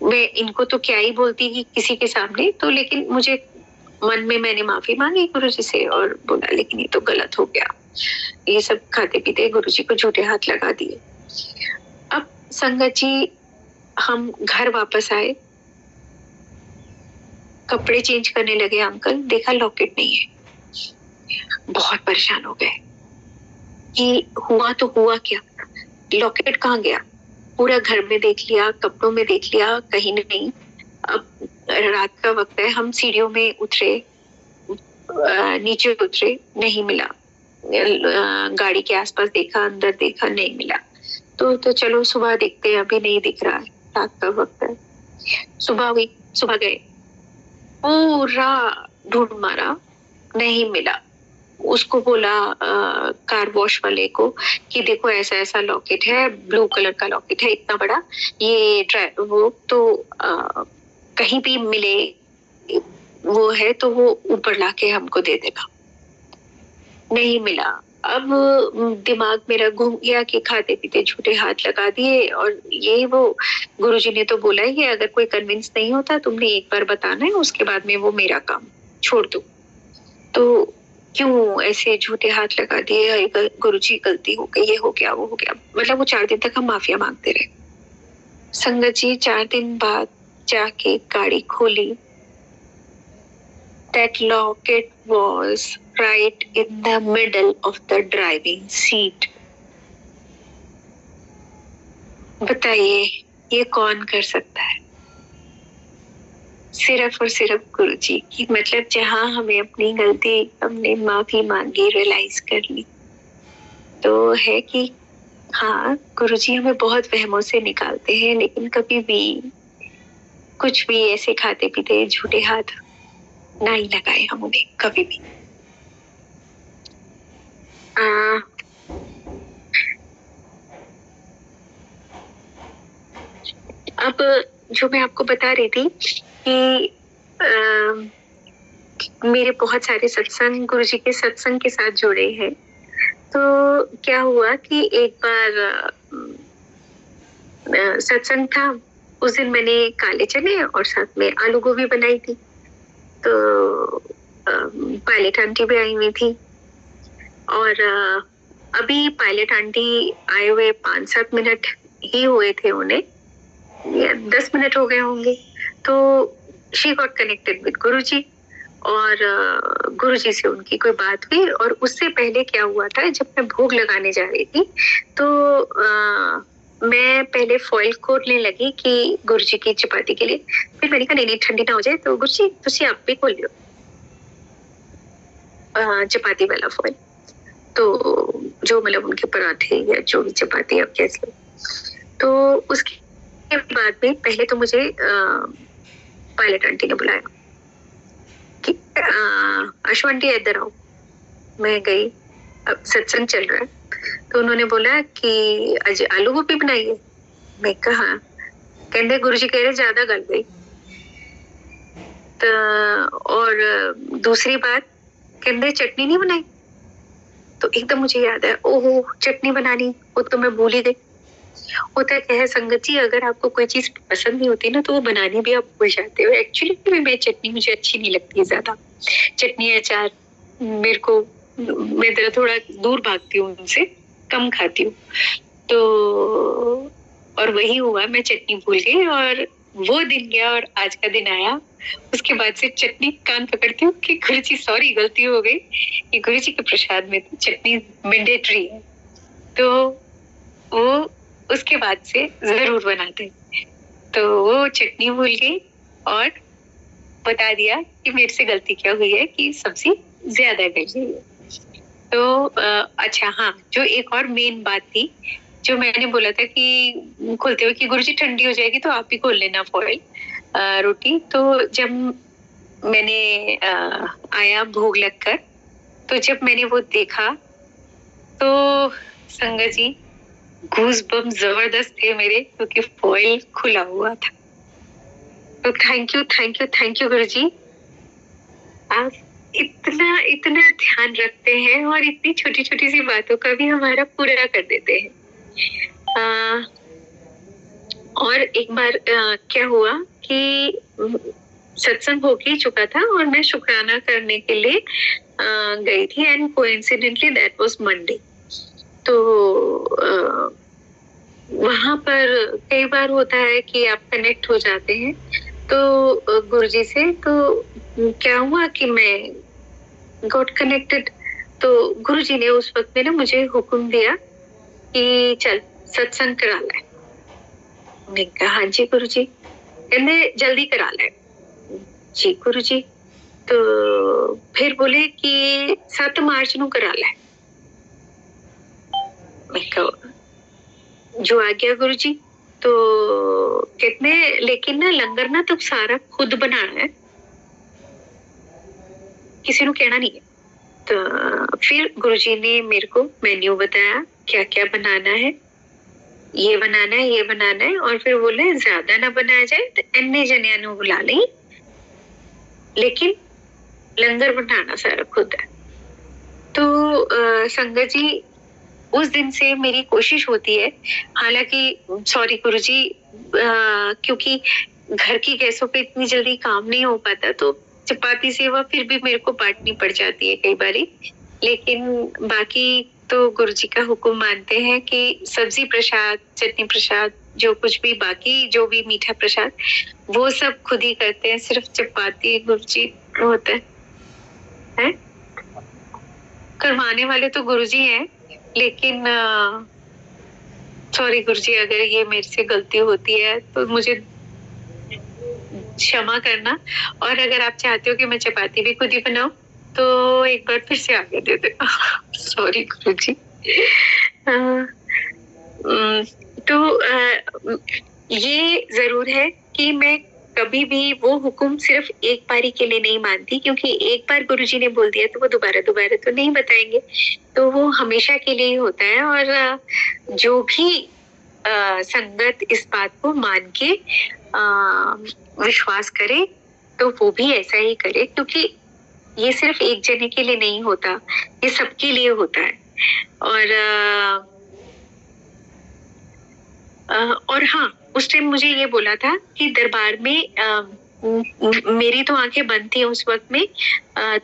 मैं इनको तो क्या ही बोलती कि किसी के सामने, तो लेकिन मुझे मन में मैंने माफी मांगी गुरुजी से और बोला लेकिन ये तो गलत हो गया, ये सब खाते पीते गुरुजी को झूठे हाथ लगा दिए। अब संगत जी हम घर वापस आए, कपड़े चेंज करने लगे, अंकल देखा लॉकेट नहीं है। बहुत परेशान हो गए कि हुआ तो हुआ क्या, लॉकेट कहाँ गया। पूरा घर में देख लिया, कपड़ों में देख लिया, कहीं नहीं। अब रात का वक्त है, हम सीढ़ियों में उतरे, नीचे उतरे, नहीं मिला। गाड़ी के आसपास देखा, अंदर देखा, नहीं मिला। तो चलो सुबह देखते हैं, अभी नहीं दिख रहा है, रात का वक्त है। सुबह हुई, सुबह गए, पूरा ढूंढ मारा, नहीं मिला। उसको बोला कार वॉश वाले को कि देखो ऐसा ऐसा लॉकेट है, ब्लू कलर का लॉकेट है, इतना बड़ा, ये वो तो कहीं भी मिले वो है तो वो ऊपर लाके हमको दे देगा। नहीं मिला। अब दिमाग मेरा घूम गया कि खाते पीते झूठे हाथ लगा दिए, और ये वो गुरुजी ने तो बोला ही है अगर कोई कन्विंस नहीं होता तुमने एक बार बताना है, उसके बाद में वो मेरा काम छोड़ दो। तो क्यों ऐसे झूठे हाथ लगा दिए, गुरुजी गलती हो गई, ये हो गया वो हो गया। मतलब वो 4 दिन तक हम माफिया मांगते रहे। संगत जी 4 दिन बाद जाके गाड़ी खोली, that locket was right in the middle of the driving seat. बताइए ये कौन कर सकता है? सिर्फ और सिर्फ गुरुजी की। मतलब जहां हमें अपनी गलती, हमने माफी मांगी, रियलाइज कर ली, तो है कि हाँ गुरुजी हमें बहुत वहमों से निकालते हैं, लेकिन कभी भी कुछ भी ऐसे खाते पीते झूठे हाथ नहीं लगाए हम उन्हें कभी भी। अब जो मैं आपको बता रही थी कि मेरे बहुत सारे सत्संग गुरुजी के सत्संग के साथ जुड़े हैं। तो क्या हुआ कि एक बार सत्संग था, उस दिन मैंने काले चने और साथ में आलू गोभी बनाई थी। तो पायलट आंटी भी आई हुई थी, और अभी पायलट आंटी आए हुए 5-7 मिनट ही हुए थे उन्हें, या 10 मिनट हो गए होंगे। तो शी गॉट कनेक्टेड विद गुरुजी, और गुरुजी से उनकी कोई बात हुई। और उससे पहले क्या हुआ था, जब मैं भोग लगाने जा रही थी तो मैं पहले फॉइल खोलने लगी कि गुरुजी की चपाती के लिए। फिर मैंने कहा नहीं ठंडी ना हो जाए, तो गुरुजी तुसी आप भी खोल लियो चपाती वाला फॉइल। तो जो मतलब उनके पराठे या जो भी चपाती आप कैसे। तो उसके बाद में पहले तो मुझे पायलट आंटी ने बुलाया कि आशु आंटी इधर आओ। मैं गई, अब सत्संग चल रहा है, तो उन्होंने बोला कि आज आलू गोभी बनाई है। मैं कहा, कहते गुरुजी कह रहे ज्यादा गल गई। तो और दूसरी बात कहते चटनी नहीं बनाई। तो एकदम मुझे याद है, ओहो चटनी बनानी, वो तो मैं भूल ही गई। होता क्या है संगत जी, अगर आपको कोई चीज पसंद नहीं होती ना तो वो बनानी भी आप भूल जाते हो। एक्चुअली मैं चटनी मुझे अच्छी नहीं लगती ज्यादा, चटनी अचार मेरे को, मैं जरा थोड़ा दूर भागती हूँ उनसे, कम खाती हूँ। तो और वही हुआ, मैं चटनी भूल गई और वो दिन गया और आज का दिन आया। उसके बाद से चटनी कान पकड़ती हूँ कि गुरुजी सॉरी गलती हो गई, कि गुरुजी के प्रसाद में तो चटनी मैंडेटरी है। तो वो उसके बाद से जरूर बनाते हैं। तो वो चटनी भूल गई और बता दिया कि मेरे से गलती क्या हुई है कि सब्जी ज्यादा कर ली है। तो अच्छा हाँ, जो एक और मेन बात थी जो मैंने बोला था कि खोलते हुए कि गुरुजी ठंडी हो जाएगी तो आप ही खोल लेना फॉइल रोटी। तो जब मैंने आया भोग लगकर, तो जब मैंने वो देखा तो संगत जी गूज बम जबरदस्त थे मेरे, क्योंकि फॉइल खुला हुआ था। तो thank you thank you thank you Guruji, आप इतना इतना ध्यान रखते हैं और इतनी छोटी छोटी सी बातों का भी हमारा पूरा कर देते हैं। और एक बार क्या हुआ कि सत्संग हो ही चुका था और मैं शुक्राना करने के लिए गई थी, and coincidentally that was Monday. तो वहां पर कई बार होता है कि आप कनेक्ट हो जाते हैं तो गुरुजी से। तो क्या हुआ कि मैं गॉट कनेक्टेड, तो गुरुजी ने उस वक्त में ना मुझे हुक्म दिया कि चल सत्संग करा ले। मैंने कहा हाँ जी गुरुजी। कहने जल्दी करा ले। जी गुरुजी। तो फिर बोले कि 7 मार्च ਨੂੰ करा ले। मैं कहा जो आ गया गुरुजी। तो कितने, लेकिन ना लंगर ना तो सारा खुद बनाना है, किसी को कहना नहीं है। तो फिर गुरुजी ने मेरे को मेन्यू बताया क्या क्या बनाना है, ये बनाना है ये बनाना है, और फिर बोले ज्यादा ना बनाया जाए तो अन्य जनिया नु बुला लें, लेकिन लंगर बनाना सारा खुद है। तो संगत जी उस दिन से मेरी कोशिश होती है, हालांकि सॉरी गुरुजी, क्योंकि घर की गैसों पे इतनी जल्दी काम नहीं हो पाता, तो चपाती सेवा फिर भी मेरे को बांटनी पड़ जाती है कई बारी। लेकिन बाकी तो गुरुजी का हुक्म मानते हैं कि सब्जी प्रसाद, चटनी प्रसाद, जो कुछ भी बाकी जो भी मीठा प्रसाद वो सब खुद ही करते हैं। सिर्फ चपाती गुरुजी होता है, करवाने वाले तो गुरुजी हैं। लेकिन सॉरी गुरुजी, अगर ये मेरे से गलती होती है तो मुझे क्षमा करना। और अगर आप चाहते हो कि मैं चपाती भी खुद ही बनाऊं तो एक बार फिर से आगे दे दे। सॉरी गुरुजी। तो ये जरूर है कि मैं कभी भी वो हुक्म सिर्फ एक बारी के लिए नहीं मानती, क्योंकि एक बार गुरुजी ने बोल दिया तो वो दोबारा दोबारा तो नहीं बताएंगे, तो वो हमेशा के लिए ही होता है। और जो भी संगत इस बात को मान के विश्वास करे तो वो भी ऐसा ही करे, क्योंकि ये सिर्फ एक जने के लिए नहीं होता, ये सबके लिए होता है। और हाँ, उस टाइम मुझे ये बोला था कि दरबार में मेरी तो आंखें बंद थी उस वक्त में,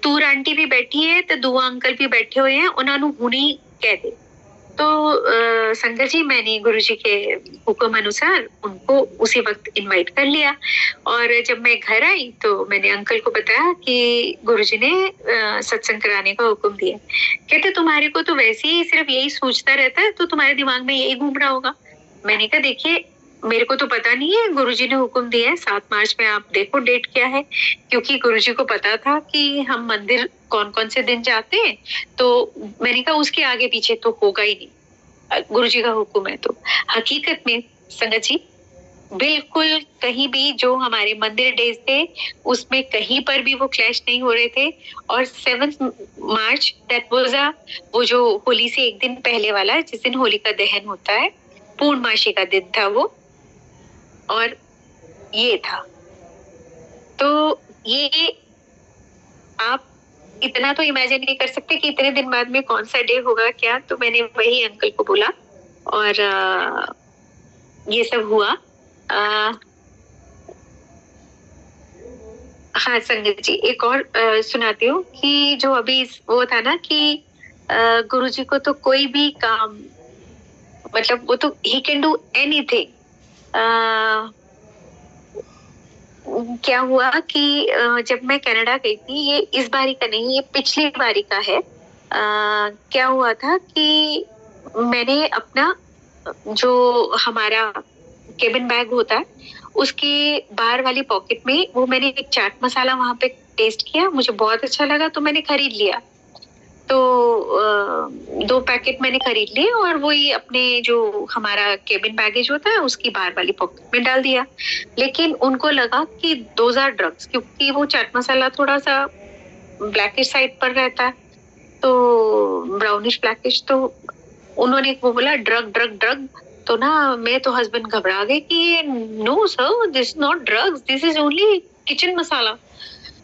तूर आंटी भी बैठी है तो दुआ अंकल भी बैठे हुए हैं, उन्होंने हुनी कह दे। तो संगत जी मैंने गुरुजी के हुक्म अनुसार उनको उसी वक्त इनवाइट कर लिया। और जब मैं घर आई तो मैंने अंकल को बताया कि गुरुजी ने सत्संग कराने का हुक्म दिया। कहते तुम्हारे को तो वैसे ही सिर्फ यही सोचता रहता है, तो तुम्हारे दिमाग में यही घूम रहा होगा। मैंने कहा देखिए मेरे को तो पता नहीं है, गुरुजी ने हुक्म दिया है 7 मार्च में, आप देखो डेट क्या है, क्योंकि गुरुजी को पता था कि हम मंदिर कौन कौन से दिन जाते हैं। तो मैंने कहा उसके आगे पीछे तो होगा ही नहीं, गुरुजी का हुक्म है। तो हकीकत में संगत जी बिल्कुल कहीं भी जो हमारे मंदिर डेज थे उसमें कहीं पर भी वो क्लैश नहीं हो रहे थे। और 7 मार्च दैट वाज वो जो होली से एक दिन पहले वाला, जिस दिन होली का दहन होता है, पूर्णमासी का दिन था वो, और ये था। तो ये आप इतना तो इमेजिन नहीं कर सकते कि इतने दिन बाद में कौन सा डे होगा क्या। तो मैंने वही अंकल को बोला और ये सब हुआ। हाँ संगत जी एक और सुनाती हूँ कि जो अभी वो था ना कि गुरुजी को तो कोई भी काम, मतलब वो तो ही कैन डू एनीथिंग। क्या हुआ कि जब मैं कनाडा गई थी, ये इस बारी का नहीं, ये पिछली बारी का है। क्या हुआ था कि मैंने अपना जो हमारा केबिन बैग होता है उसके बाहर वाली पॉकेट में वो मैंने एक चाट मसाला वहां पे टेस्ट किया, मुझे बहुत अच्छा लगा तो मैंने खरीद लिया। तो 2 पैकेट मैंने खरीद लिए और वही अपने जो हमारा केबिन बैगेज होता है उसकी बाहर वाली पॉकेट में डाल दिया। लेकिन उनको लगा कि दोज आर ड्रग्स, क्योंकि वो चाट मसाला थोड़ा सा ब्लैकिश साइड पर रहता है, तो ब्राउनिश ब्लैकिश, तो उन्होंने वो बोला ड्रग ड्रग ड्रग। तो ना मैं तो हस्बैंड घबरा गए कि no sir, this not drugs, this is only kitchen masala.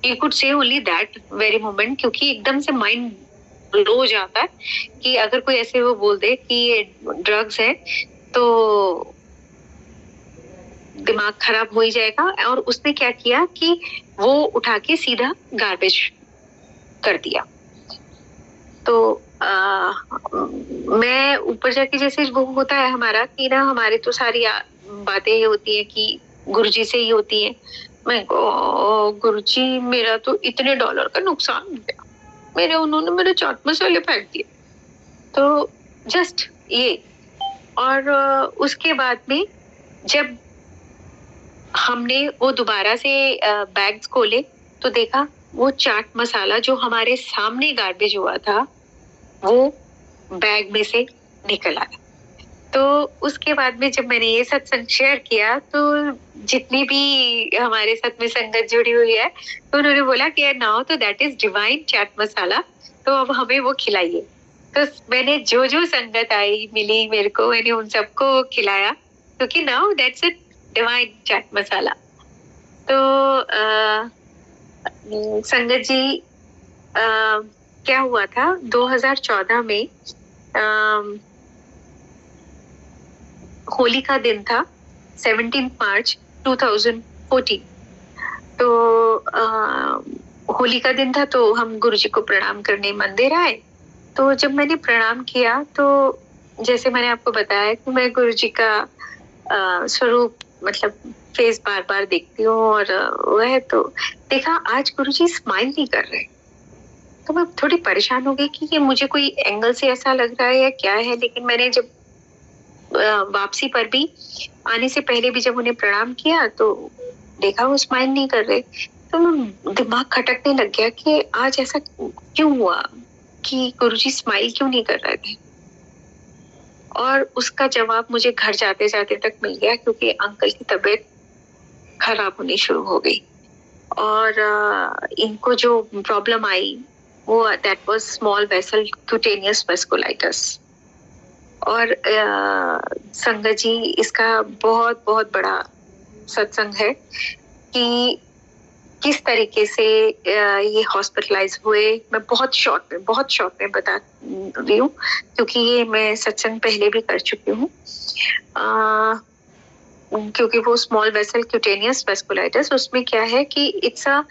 You could say only that very moment, क्योंकि एकदम से माइंड लो हो जाता है कि अगर कोई ऐसे वो बोल दे कि ये ड्रग्स है तो दिमाग खराब हो ही जाएगा। और उसने क्या किया कि वो उठा के सीधा गार्बेज कर दिया। तो मैं ऊपर जाके जैसे वो होता है हमारा कि ना हमारे तो सारी बातें ये होती है कि गुरुजी से ही होती है। मैं गुरुजी मेरा तो इतने डॉलर का नुकसान हो गया, उन्होंने मेरे चाट मसाले फेंक दिए। तो जस्ट ये। और उसके बाद में जब हमने वो दोबारा से बैग्स खोले तो देखा वो चाट मसाला जो हमारे सामने गार्बेज हुआ था वो बैग में से निकल आया। तो उसके बाद में जब मैंने ये सत्संग शेयर किया तो जितनी भी हमारे साथ में संगत जुड़ी हुई है तो उन्होंने बोला कि नाउ तो that is divine chaat masala, तो अब हमें वो खिलाइए। तो मैंने जो जो संगत आई मिली मेरे को, मैंने उन सबको खिलाया क्योंकि now that's a divine chaat masala. तो संगत जी क्या हुआ था 2014 में होली का दिन था, 17 मार्च 2014। तो होली का दिन था तो हम गुरुजी को प्रणाम करने मंदिर आए। तो जब मैंने प्रणाम किया तो जैसे मैंने आपको बताया कि मैं गुरुजी का स्वरूप मतलब फेस बार बार देखती हूँ और वह तो देखा आज गुरुजी स्माइल नहीं कर रहे। तो मैं थोड़ी परेशान हो गई कि ये मुझे कोई एंगल से ऐसा लग रहा है या क्या है। लेकिन मैंने जब वापसी पर भी आने से पहले भी जब उन्हें प्रणाम किया तो देखा वो स्माइल नहीं कर रहे। तो दिमाग खटकने लग गया कि आज ऐसा क्यों हुआ कि गुरुजी स्माइल क्यों नहीं कर रहे थे। और उसका जवाब मुझे घर जाते जाते तक मिल गया क्योंकि अंकल की तबीयत खराब होनी शुरू हो गई और इनको जो प्रॉब्लम आई वो that was small vessel cutaneous vasculitis. और संगत जी इसका बहुत बहुत बड़ा सत्संग है कि किस तरीके से ये हॉस्पिटलाइज हुए। मैं बहुत शॉर्ट में बता रही हूँ क्योंकि ये मैं सत्संग पहले भी कर चुकी हूँ। क्योंकि वो स्मॉल वेसल क्यूटेनियस वेस्कुलाइटिस उसमें क्या है कि इट्स अ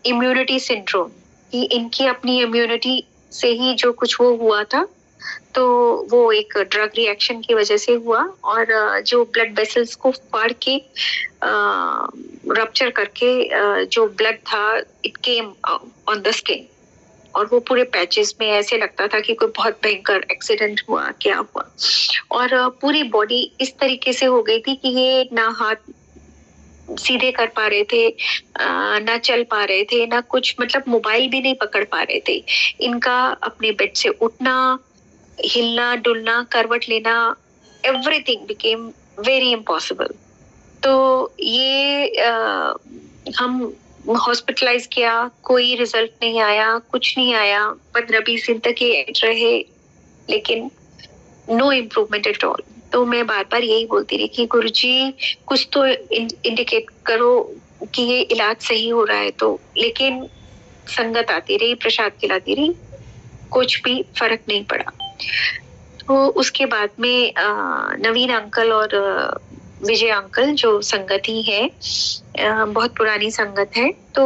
इम्यूनिटी सिंड्रोम, कि इनकी अपनी इम्यूनिटी से ही जो कुछ वो हुआ था तो वो एक ड्रग रिएक्शन की वजह से हुआ और जो ब्लड वेसल्स को फाड़ के रप्चर करके जो ब्लड था it came on the skin और वो पूरे पैचेस में ऐसे लगता था कि कोई बहुत भयंकर एक्सीडेंट हुआ क्या हुआ। और पूरी बॉडी इस तरीके से हो गई थी कि ये ना हाथ सीधे कर पा रहे थे, ना चल पा रहे थे, ना कुछ मतलब मोबाइल भी नहीं पकड़ पा रहे थे। इनका अपने बेड से उठना, हिलना डुलना, करवट लेना, एवरीथिंग बिकेम वेरी इम्पॉसिबल। तो ये हम हॉस्पिटलाइज किया, कोई रिजल्ट नहीं आया, कुछ नहीं आया। 15-20 दिन तक ये रहे लेकिन नो इम्प्रूवमेंट एट ऑल। तो मैं बार बार यही बोलती रही कि गुरुजी कुछ तो इंडिकेट करो कि ये इलाज सही हो रहा है। तो लेकिन संगत आती रही, प्रसाद खिलाती रही, कुछ भी फर्क नहीं पड़ा। तो उसके बाद में नवीन अंकल और विजय अंकल जो संगत ही है, बहुत पुरानी संगत है, तो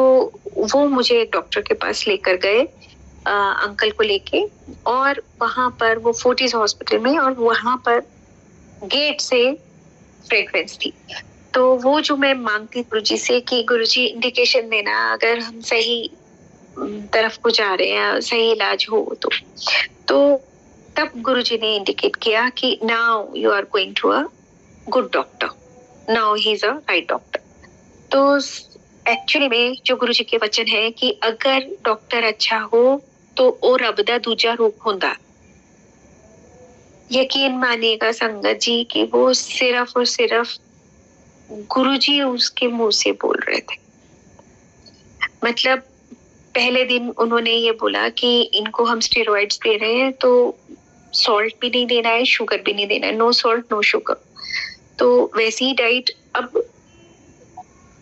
वो मुझे डॉक्टर के पास लेकर गए अंकल को लेके। और वहां पर वो फोर्टिस हॉस्पिटल में, और वहां पर गेट से फ्रेग्रेंस थी। तो वो जो मैं मांगती गुरुजी से कि गुरुजी इंडिकेशन देना अगर हम सही तरफ को जा रहे हैं, सही इलाज हो तो तब गुरुजी ने इंडिकेट किया कि now you are going to a good doctor, now he is a right doctor. तो एक्चुअली में जो गुरुजी के वचन है कि अगर डॉक्टर अच्छा हो तो ओ रब दा दूजा रूप हुंदा। यकीन मानिएगा संगत जी कि वो सिर्फ और सिर्फ गुरुजी उसके मुंह से बोल रहे थे। मतलब पहले दिन उन्होंने ये बोला कि इनको हम स्टेरॉइड्स दे रहे हैं तो सॉल्ट भी नहीं देना है, शुगर भी नहीं देना है, नो सॉल्ट नो शुगर। तो वैसी ही डाइट, अब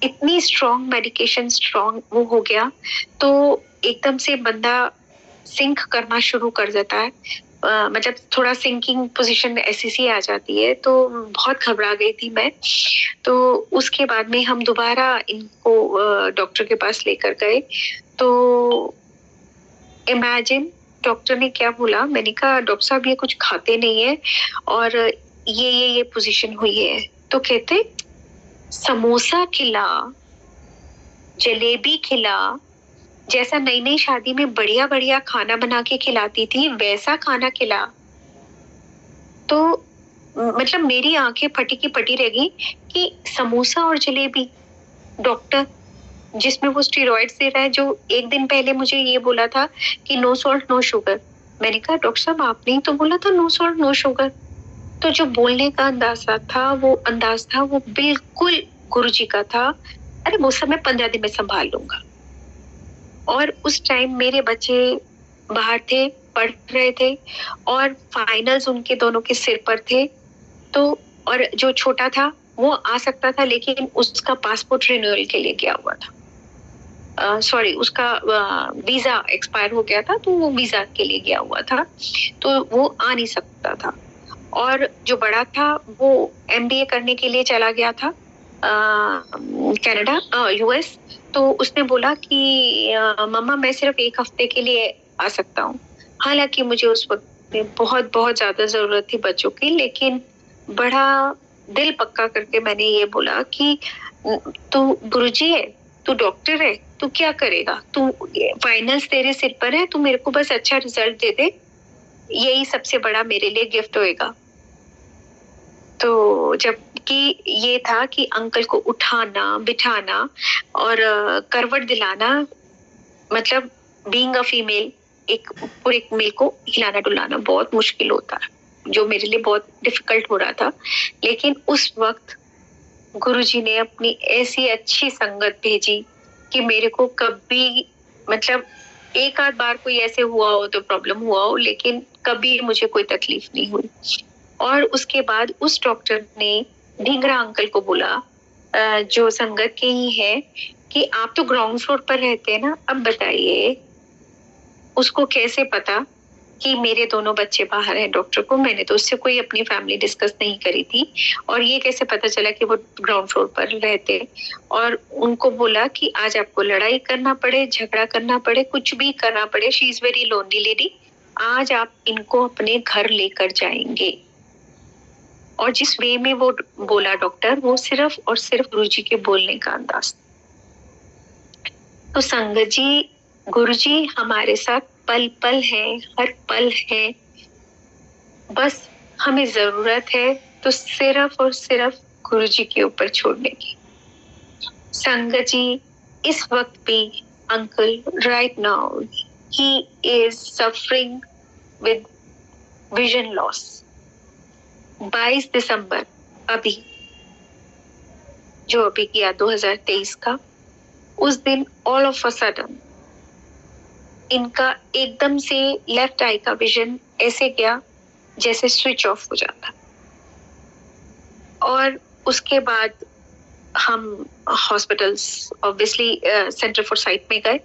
इतनी स्ट्रॉन्ग मेडिकेशन, स्ट्रॉन्ग वो हो गया तो एकदम से बंदा सिंक करना शुरू कर देता है। मतलब थोड़ा सिंकिंग पोजीशन में ऐसी आ जाती है। तो बहुत घबरा गई थी मैं। तो उसके बाद में हम दोबारा इनको डॉक्टर के पास लेकर गए। तो इमेजिन डॉक्टर ने क्या बोला, मैंने कहा डॉक्टर साहब ये कुछ खाते नहीं है और ये पोजीशन हुई है। तो कहते समोसा खिला, जलेबी खिला, जैसा नई नई शादी में बढ़िया बढ़िया खाना बना के खिलाती थी वैसा खाना खिला। तो मतलब मेरी आंखें फटी की पटी रह गई कि समोसा और जलेबी, डॉक्टर जिसमें वो स्टेरॉइड्स दे रहा है, जो एक दिन पहले मुझे ये बोला था कि नो सॉल्ट नो शुगर। मैंने कहा डॉक्टर साहब आपने ही तो बोला था नो सॉल्ट नो शुगर। तो जो बोलने का अंदाज था वो बिल्कुल गुरुजी का था। अरे वो सब मैं 15 दिन में संभाल लूंगा। और उस टाइम मेरे बच्चे बाहर थे, पढ़ रहे थे और फाइनल्स उनके दोनों के सिर पर थे। तो और जो छोटा था वो आ सकता था लेकिन उसका पासपोर्ट रिन्यूअल के लिए गया हुआ था। सॉरी, उसका वीजा एक्सपायर हो गया था तो वो वीजा के लिए गया हुआ था, तो वो आ नहीं सकता था। और जो बड़ा था वो MBA करने के लिए चला गया था कनाडा, US। तो उसने बोला कि मम्मा मैं सिर्फ एक हफ्ते के लिए आ सकता हूँ। हालांकि मुझे उस वक्त में बहुत बहुत ज्यादा जरूरत थी बच्चों की, लेकिन बड़ा दिल पक्का करके मैंने ये बोला कि तू गुरुजी है, तू डॉक्टर है, तू क्या करेगा, तू फाइनल्स तेरे सिर पर है, तू मेरे को बस अच्छा रिजल्ट दे दे, यही सबसे बड़ा मेरे लिए गिफ्ट होएगा। तो जबकि ये था कि अंकल को उठाना बिठाना और करवट दिलाना, मतलब बीइंग अ फीमेल, एक पूरे मेल को हिलाना डुलाना बहुत मुश्किल होता है, जो मेरे लिए बहुत डिफिकल्ट हो रहा था। लेकिन उस वक्त गुरुजी ने अपनी ऐसी अच्छी संगत भेजी कि मेरे को कभी, मतलब एक आध बार कोई ऐसे हुआ हो तो प्रॉब्लम हुआ हो, लेकिन कभी मुझे कोई तकलीफ नहीं हुई। और उसके बाद उस डॉक्टर ने ढींगरा अंकल को बोला, जो संगत के ही है, कि आप तो ग्राउंड फ्लोर पर रहते हैं ना, अब बताइए उसको कैसे पता कि मेरे दोनों बच्चे बाहर हैं। डॉक्टर को मैंने तो उससे कोई अपनी फैमिली डिस्कस नहीं करी थी, और ये कैसे पता चला कि वो ग्राउंड फ्लोर पर रहते। और उनको बोला कि आज आपको लड़ाई करना पड़े, झगड़ा करना पड़े, कुछ भी करना पड़े, she is very lonely lady, आज आप इनको अपने घर लेकर जाएंगे। और जिस वे में वो बोला डॉक्टर, वो सिर्फ और सिर्फ गुरुजी के बोलने का अंदाज। तो संगत जी, गुरुजी हमारे साथ पल पल है, हर पल है। बस हमें जरूरत है तो सिर्फ और सिर्फ गुरुजी के ऊपर छोड़ने की। संगत जी, इस वक्त भी uncle right now he is suffering with vision loss. 22 दिसंबर अभी जो अभी किया 2023 का, उस दिन ऑल ऑफ अ सडन इनका एकदम से लेफ्ट आई का विजन ऐसे गया जैसे स्विच ऑफ हो जाता। और उसके बाद हम hospitals, obviously centre for site में गए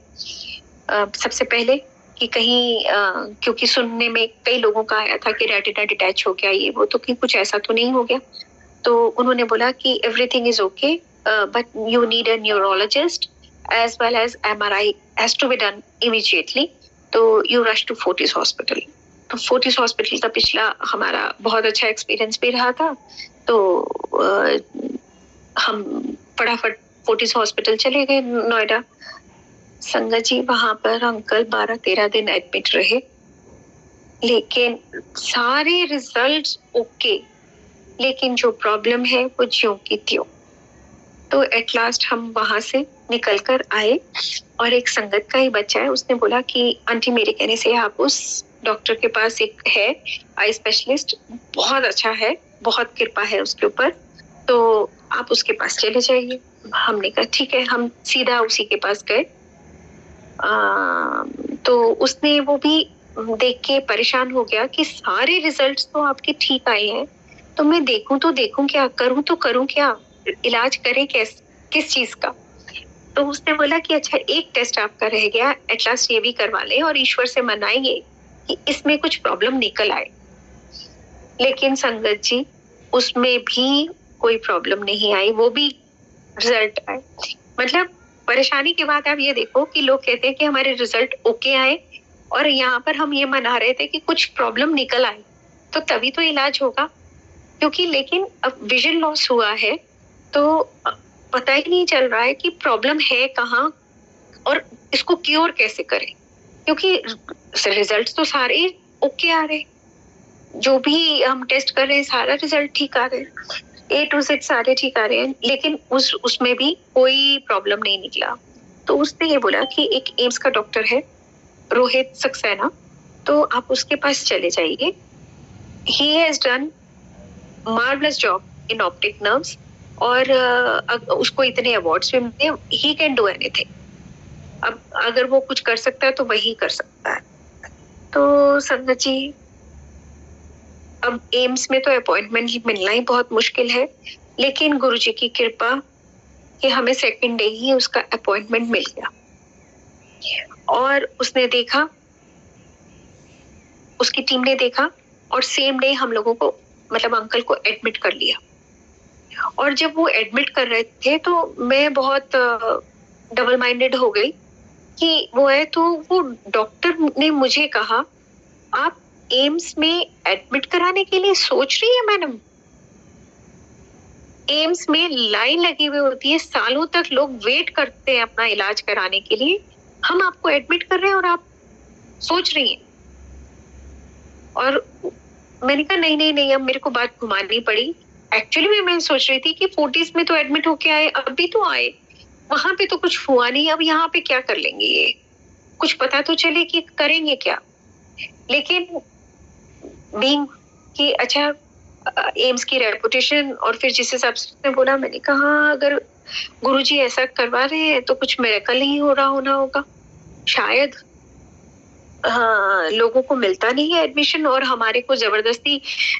सबसे पहले, कि कहीं क्योंकि सुनने में कई लोगों का आया था कि रेटिना डिटैच हो गया, ये वो, तो कि कुछ ऐसा तो नहीं हो गया। तो उन्होंने बोला कि everything is okay, but you need a neurologist as well as MRI has to be done immediately, तो you rush to Fortis Hospital। तो Fortis Hospital का पिछला हमारा बहुत अच्छा एक्सपीरियंस भी रहा था, तो हम फटाफट Fortis Hospital चले गए लेकिन सारे रिजल्ट्स ओके, लेकिन जो प्रॉब्लम है वो ज्यों की त्यों। तो एट लास्ट हम वहां से निकल कर आए और एक संगत का ही बच्चा है, उसने बोला कि आंटी मेरे कहने से आप उस डॉक्टर के पास, एक है आई स्पेशलिस्ट, बहुत अच्छा है, बहुत कृपा है उसके ऊपर, तो आप उसके पास चले जाइए। हमने कहा ठीक है, हम सीधा उसी के पास गए। तो उसने वो भी देख के परेशान हो गया कि सारे रिजल्ट्स तो आपके ठीक आए हैं, तो मैं देखूं तो देखूं क्या, करूं तो करूं क्या, इलाज करें किस चीज का। तो उसने बोला कि अच्छा एक टेस्ट आपका रह गया, एट लास्ट ये भी करवा ले और ईश्वर से मनाइए कि इसमें कुछ प्रॉब्लम निकल आए। लेकिन संगत जी उसमें भी कोई प्रॉब्लम नहीं आई, वो भी रिजल्ट आए। मतलब परेशानी के बाद आप ये देखो कि लोग कहते हैं कि हमारे रिजल्ट ओके आए और यहाँ पर हम ये मना रहे थे कि कुछ प्रॉब्लम निकल आए, तो तभी तो इलाज होगा। क्योंकि लेकिन अब विजन लॉस हुआ है तो पता ही नहीं चल रहा है कि प्रॉब्लम है कहाँ और इसको क्योर कैसे करें, क्योंकि रिजल्ट्स तो सारे ओके आ रहे, जो भी हम टेस्ट कर रहे हैं सारा रिजल्ट ठीक आ रहे हैं, A to Z सारे ठीक आ रहे हैं, लेकिन उसमें भी कोई प्रॉब्लम नहीं निकला। तो उसने ये बोला कि एक एम्स का डॉक्टर है रोहित सक्सेना, तो आप उसके पास चले जाइए, he has done marvelous job in optic nerves और उसको इतने अवार्ड्स भी मिले, he can do anything। अब अगर वो कुछ कर सकता है तो वही कर सकता है। तो संगत जी अब एम्स में तो अपॉइंटमेंट मिलना ही बहुत मुश्किल है, लेकिन गुरुजी की कृपा कि हमें सेकंड डे ही उसका अपॉइंटमेंट मिल गया और उसने देखा, उसकी टीम ने देखा और सेम डे हम लोगों को, मतलब अंकल को एडमिट कर लिया। और जब वो एडमिट कर रहे थे तो मैं बहुत डबल माइंडेड हो गई कि वो है, तो वो डॉक्टर ने मुझे कहा आप एम्स में एडमिट कराने के लिए सोच रही है मैडम? एम्स में लाइन लगी हुई होती है, सालों तक लोग वेट करते हैं अपना इलाज कराने के लिए, हम आपको एडमिट कर रहे हैं और आप सोच रही हैं। और मैंने कहा नहीं नहीं नहीं, अब मेरे को बात घुमानी पड़ी। एक्चुअली में मैं सोच रही थी कि 40s में तो एडमिट होके आए, अभी तो आए, वहां पे तो कुछ हुआ नहीं, अब यहाँ पे क्या कर लेंगे, ये कुछ पता तो चले कि करेंगे क्या। लेकिन बीइंग कि अच्छा एम्स की रेपुटेशन और फिर जिस हिसाब से उसने बोला, मैंने कहा अगर गुरुजी ऐसा करवा रहे हैं तो कुछ मिरेकल ही हो रहा होना होगा शायद। हाँ, लोगों को मिलता नहीं है एडमिशन और हमारे को जबरदस्ती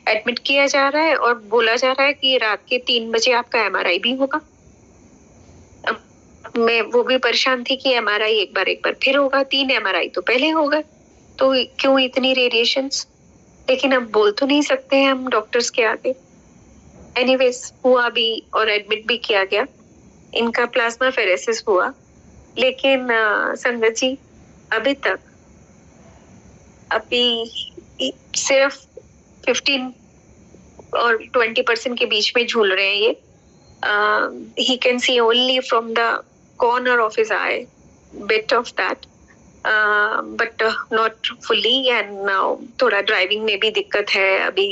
एडमिट किया जा रहा है और बोला जा रहा है कि रात के 3 बजे आपका MRI भी होगा। अब मैं वो भी परेशान थी कि MRI एक बार फिर होगा, 3 MRI तो पहले हो गए, तो क्यों इतनी रेडिएशंस। लेकिन अब बोल तो नहीं सकते हैं हम डॉक्टर्स के आगे। एनीवेज हुआ भी और एडमिट भी किया गया, इनका प्लाज्मा फेरेसिस हुआ। लेकिन संगत जी अभी सिर्फ 15 और 20% के बीच में झूल रहे हैं ये। he can see only from the corner of his eye, bit of that, but not fully, and now थोड़ा ड्राइविंग में भी दिक्कत है अभी।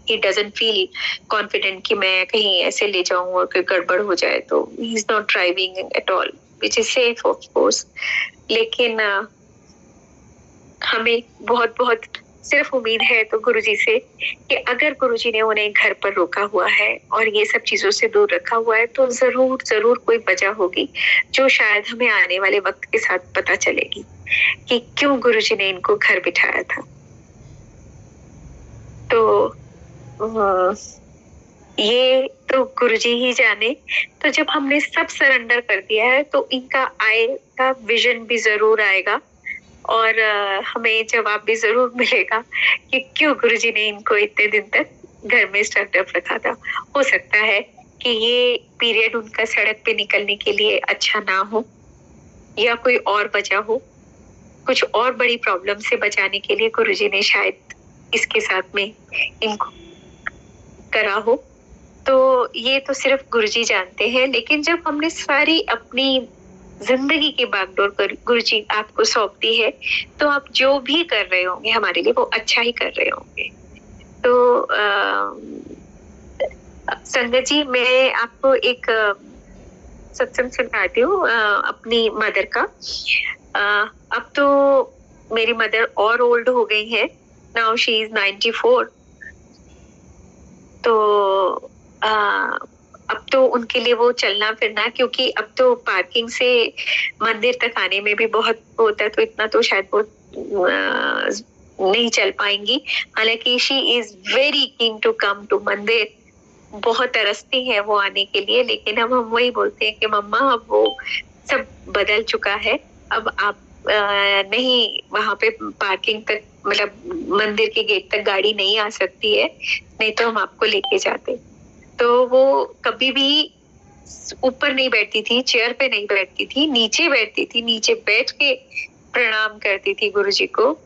he doesn't feel confident कि मैं कहीं ऐसे ले जाऊं और कोई गड़बड़ हो जाए, तो he is not driving at all, which is safe of course। लेकिन हमें बहुत बहुत सिर्फ उम्मीद है तो गुरुजी से कि अगर गुरुजी ने उन्हें घर पर रोका हुआ है और ये सब चीजों से दूर रखा हुआ है तो जरूर जरूर कोई वजह होगी जो शायद हमें आने वाले वक्त के साथ पता चलेगी कि क्यों गुरुजी ने इनको घर बिठाया था। तो ये तो गुरुजी ही जाने। तो जब हमने सब सरेंडर कर दिया है तो इनका आएगा विजन भी जरूर आएगा और हमें जवाब भी जरूर मिलेगा कि क्यों गुरुजी ने इनको इतने दिन तक घर में स्टार्टअप रखा था। हो सकता है कि ये पीरियड उनका सड़क पे निकलने के लिए अच्छा ना हो या कोई और वजह हो, कुछ और बड़ी प्रॉब्लम से बचाने के लिए गुरुजी ने शायद इसके साथ में इनको करा हो। तो ये तो सिर्फ गुरुजी जानते हैं। लेकिन जब हमने सारी अपनी जिंदगी की बागडोर गुरुजी आपको सौंपती है, तो आप जो भी कर रहे होंगे हमारे लिए वो अच्छा ही कर रहे होंगे। तो संगत जी, मैं आपको एक सत्संग सुनाती हूँ अपनी मदर का। अब तो मेरी मदर और ओल्ड हो गई है, नाउ शी इज 94। तो अब तो उनके लिए वो चलना फिरना, क्योंकि अब तो पार्किंग से मंदिर तक आने में भी बहुत होता है, तो इतना तो शायद वो नहीं चल पाएंगी। हालांकि she is very keen to come to mandir, बहुत तरसती है वो आने के लिए, लेकिन अब हम वही बोलते हैं कि मम्मा अब वो सब बदल चुका है, अब आप नहीं वहां पे पार्किंग तक, मतलब मंदिर के गेट तक गाड़ी नहीं आ सकती है, नहीं तो हम आपको लेके जाते। तो वो कभी भी ऊपर नहीं बैठती थी, चेयर पे नहीं बैठती थी, नीचे बैठती थी, नीचे बैठ के प्रणाम करती थी गुरुजी को।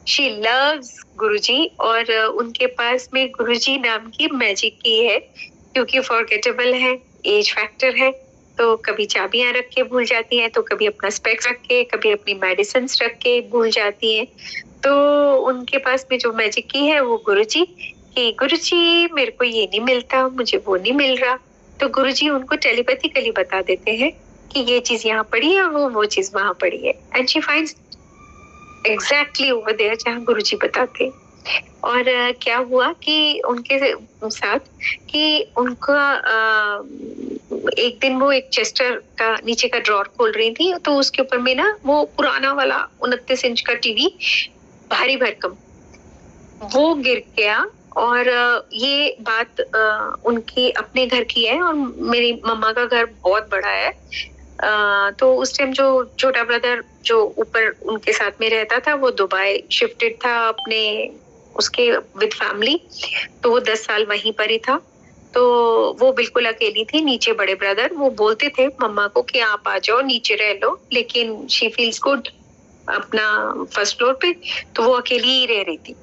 शी लव्स गुरुजी, और उनके पास में गुरुजी नाम की मैजिक की है, क्योंकि फॉरगेटेबल है, एज फैक्टर है, तो कभी चाबियां रख के भूल जाती हैं, तो कभी अपना स्पेक्स रख के, कभी अपनी मेडिसिन रख के भूल जाती हैं। तो उनके पास में जो मैजिक की है वो गुरुजी, कि गुरुजी मेरे को ये नहीं मिलता, मुझे वो नहीं मिल रहा, तो गुरुजी उनको टेलीपैथिकली बता देते हैं कि ये चीज यहाँ पड़ी है, वो चीज वहां पड़ी है, and she finds exactly over there जहाँ गुरुजी बताते। और क्या हुआ कि उनके साथ कि उनका एक दिन वो एक चेस्टर का नीचे का ड्रॉर खोल रही थी, तो उसके ऊपर में ना वो पुराना वाला 29 इंच का टीवी भारी भरकम वो गिर गया। और ये बात उनकी अपने घर की है, और मेरी मम्मा का घर बहुत बड़ा है। तो उस टाइम जो छोटा ब्रदर जो ऊपर उनके साथ में रहता था, वो दुबई शिफ्टेड था अपने उसके विद फैमिली, तो वो 10 साल वहीं पर ही था। तो वो बिल्कुल अकेली थी। नीचे बड़े ब्रदर वो बोलते थे मम्मा को कि आप आ जाओ नीचे रह लो, लेकिन शी फील्स गुड अपना फर्स्ट फ्लोर पे, तो वो अकेली ही रह रही थी।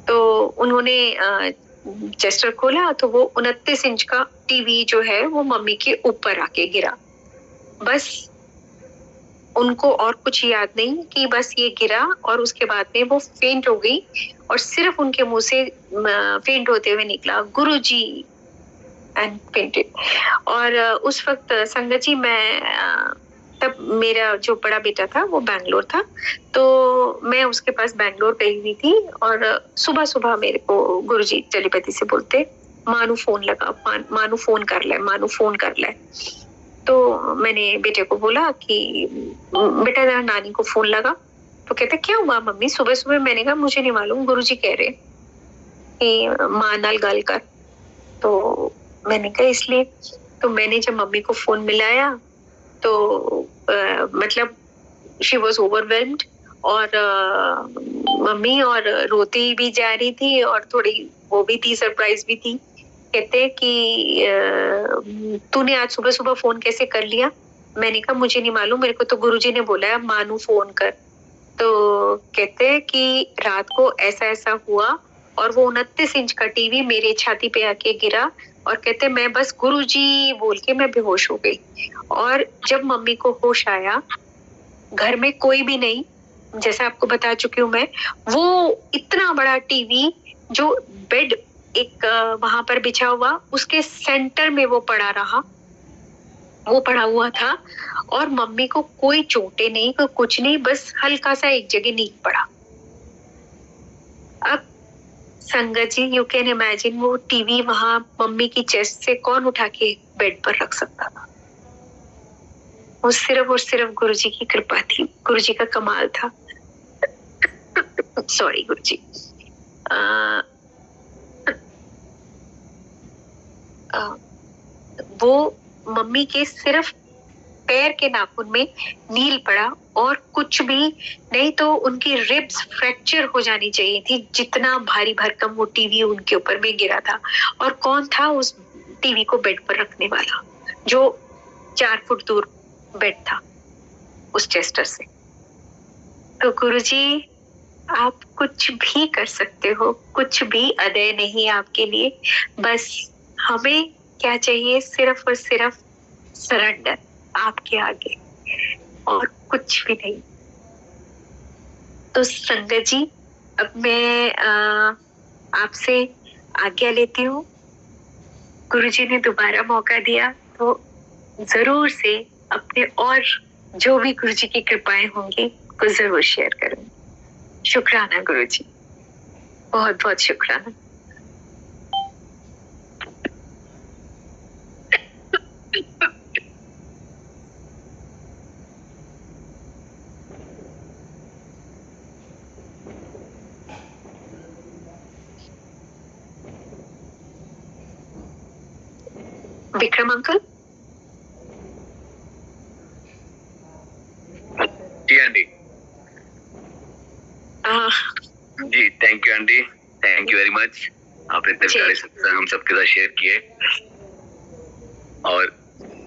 तो उन्होंने चेस्टर खोला, तो वो 29 इंच का टीवी जो है वो मम्मी के ऊपर आके गिरा। बस उनको और कुछ याद नहीं कि बस ये गिरा, और उसके बाद में वो फेंट हो गई, और सिर्फ उनके मुंह से फेंट होते हुए निकला गुरुजी एंड फेंटेड। और उस वक्त संगत जी मैं तब मेरा जो बड़ा बेटा था वो बैंगलोर था, तो मैं उसके पास बैंगलोर गई हुई थी, और सुबह सुबह मेरे को गुरुजी टेलीपैथी से बोलते मानू फोन लगा, मानू फोन कर ले, मानू फोन कर ले। तो मैंने बेटे को बोला कि बेटा जरा नानी को फोन लगा। तो कहते क्या हुआ मम्मी सुबह सुबह? मैंने कहा मुझे नहीं मालूम, गुरुजी कह रहे कि मां नाल गल कर। तो मैंने कहा इसलिए। तो मैंने जब मम्मी को फोन मिलाया तो मतलब शी वॉज ओवरवेल्म्ड, और मम्मी और रोती भी जा रही थी, और थोड़ी वो भी थी, सरप्राइज भी थी। कहते कि तूने आज सुबह सुबह फोन कैसे कर लिया? मैंने कहा मुझे नहीं मालूम, मेरे को तो गुरुजी ने बोला है मानू फोन कर। तो कहते कि रात को ऐसा ऐसा हुआ, और वो 29 इंच का टीवी मेरे छाती पे आके गिरा, और कहते मैं बस गुरुजी बोल के मैं बेहोश हो गई। और जब मम्मी को होश आया, घर में कोई भी नहीं, जैसा आपको बता चुकी हूँ मैं, वो इतना बड़ा टीवी जो बेड एक वहां पर बिछा हुआ, उसके सेंटर में वो पड़ा रहा, वो पड़ा हुआ था, और मम्मी को कोई चोटें नहीं, कोई कुछ नहीं, बस हल्का सा एक जगह नींद पड़ा। अब संगत जी यू कैन इमेजिन, वो टीवी वहां मम्मी की चेस्ट से कौन उठा के बेड पर रख सकता था? वो सिर्फ और सिर्फ गुरुजी की कृपा थी, गुरुजी का कमाल था। सॉरी गुरुजी। वो मम्मी के सिर्फ पैर के नाखून में नील पड़ा, और कुछ भी नहीं, तो उनकी रिब्स फ्रैक्चर हो जानी चाहिए थी, जितना भारी भरकम वो टीवी उनके ऊपर में गिरा था। और कौन था उस टीवी को बेड पर रखने वाला, जो 4 फुट दूर बेड था उस चेस्टर से? तो गुरुजी आप कुछ भी कर सकते हो, कुछ भी अदय नहीं आपके लिए, बस हमें क्या चाहिए? सिर्फ और सिर्फ सरेंडर आपके आगे। और कुछ भी नहीं। तो संगत जी, अब मैं आपसे आज्ञा लेती हूँ। गुरुजी ने दोबारा मौका दिया तो जरूर से अपने और जो भी गुरुजी की कृपाएं होंगी को जरूर शेयर करूंगी। शुक्राना गुरुजी, बहुत बहुत शुक्राना। Vikram uncle. Ji aunty. Ji thank you aunty, thank you very much. आपने इतने प्यारे सत्संग हम सबके साथ शेयर किए और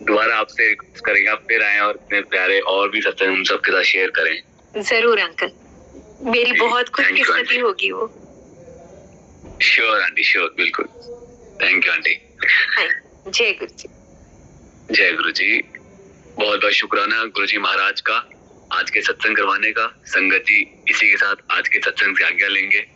दोबारा आपसे रिक्वेस्ट करेंगे आप फिर आए और इतने प्यारे और भी सत्संग हम सबके साथ शेयर करें। जरूर अंकल, मेरी बहुत खुशकिस्मती होगी वो। श्योर आंटी, श्योर, बिल्कुल। Thank you aunty. जय गुरु जी। जय गुरु जी। बहुत बहुत शुक्राना गुरु जी महाराज का आज के सत्संग करवाने का। संगत जी इसी के साथ आज के सत्संग से आज्ञा लेंगे।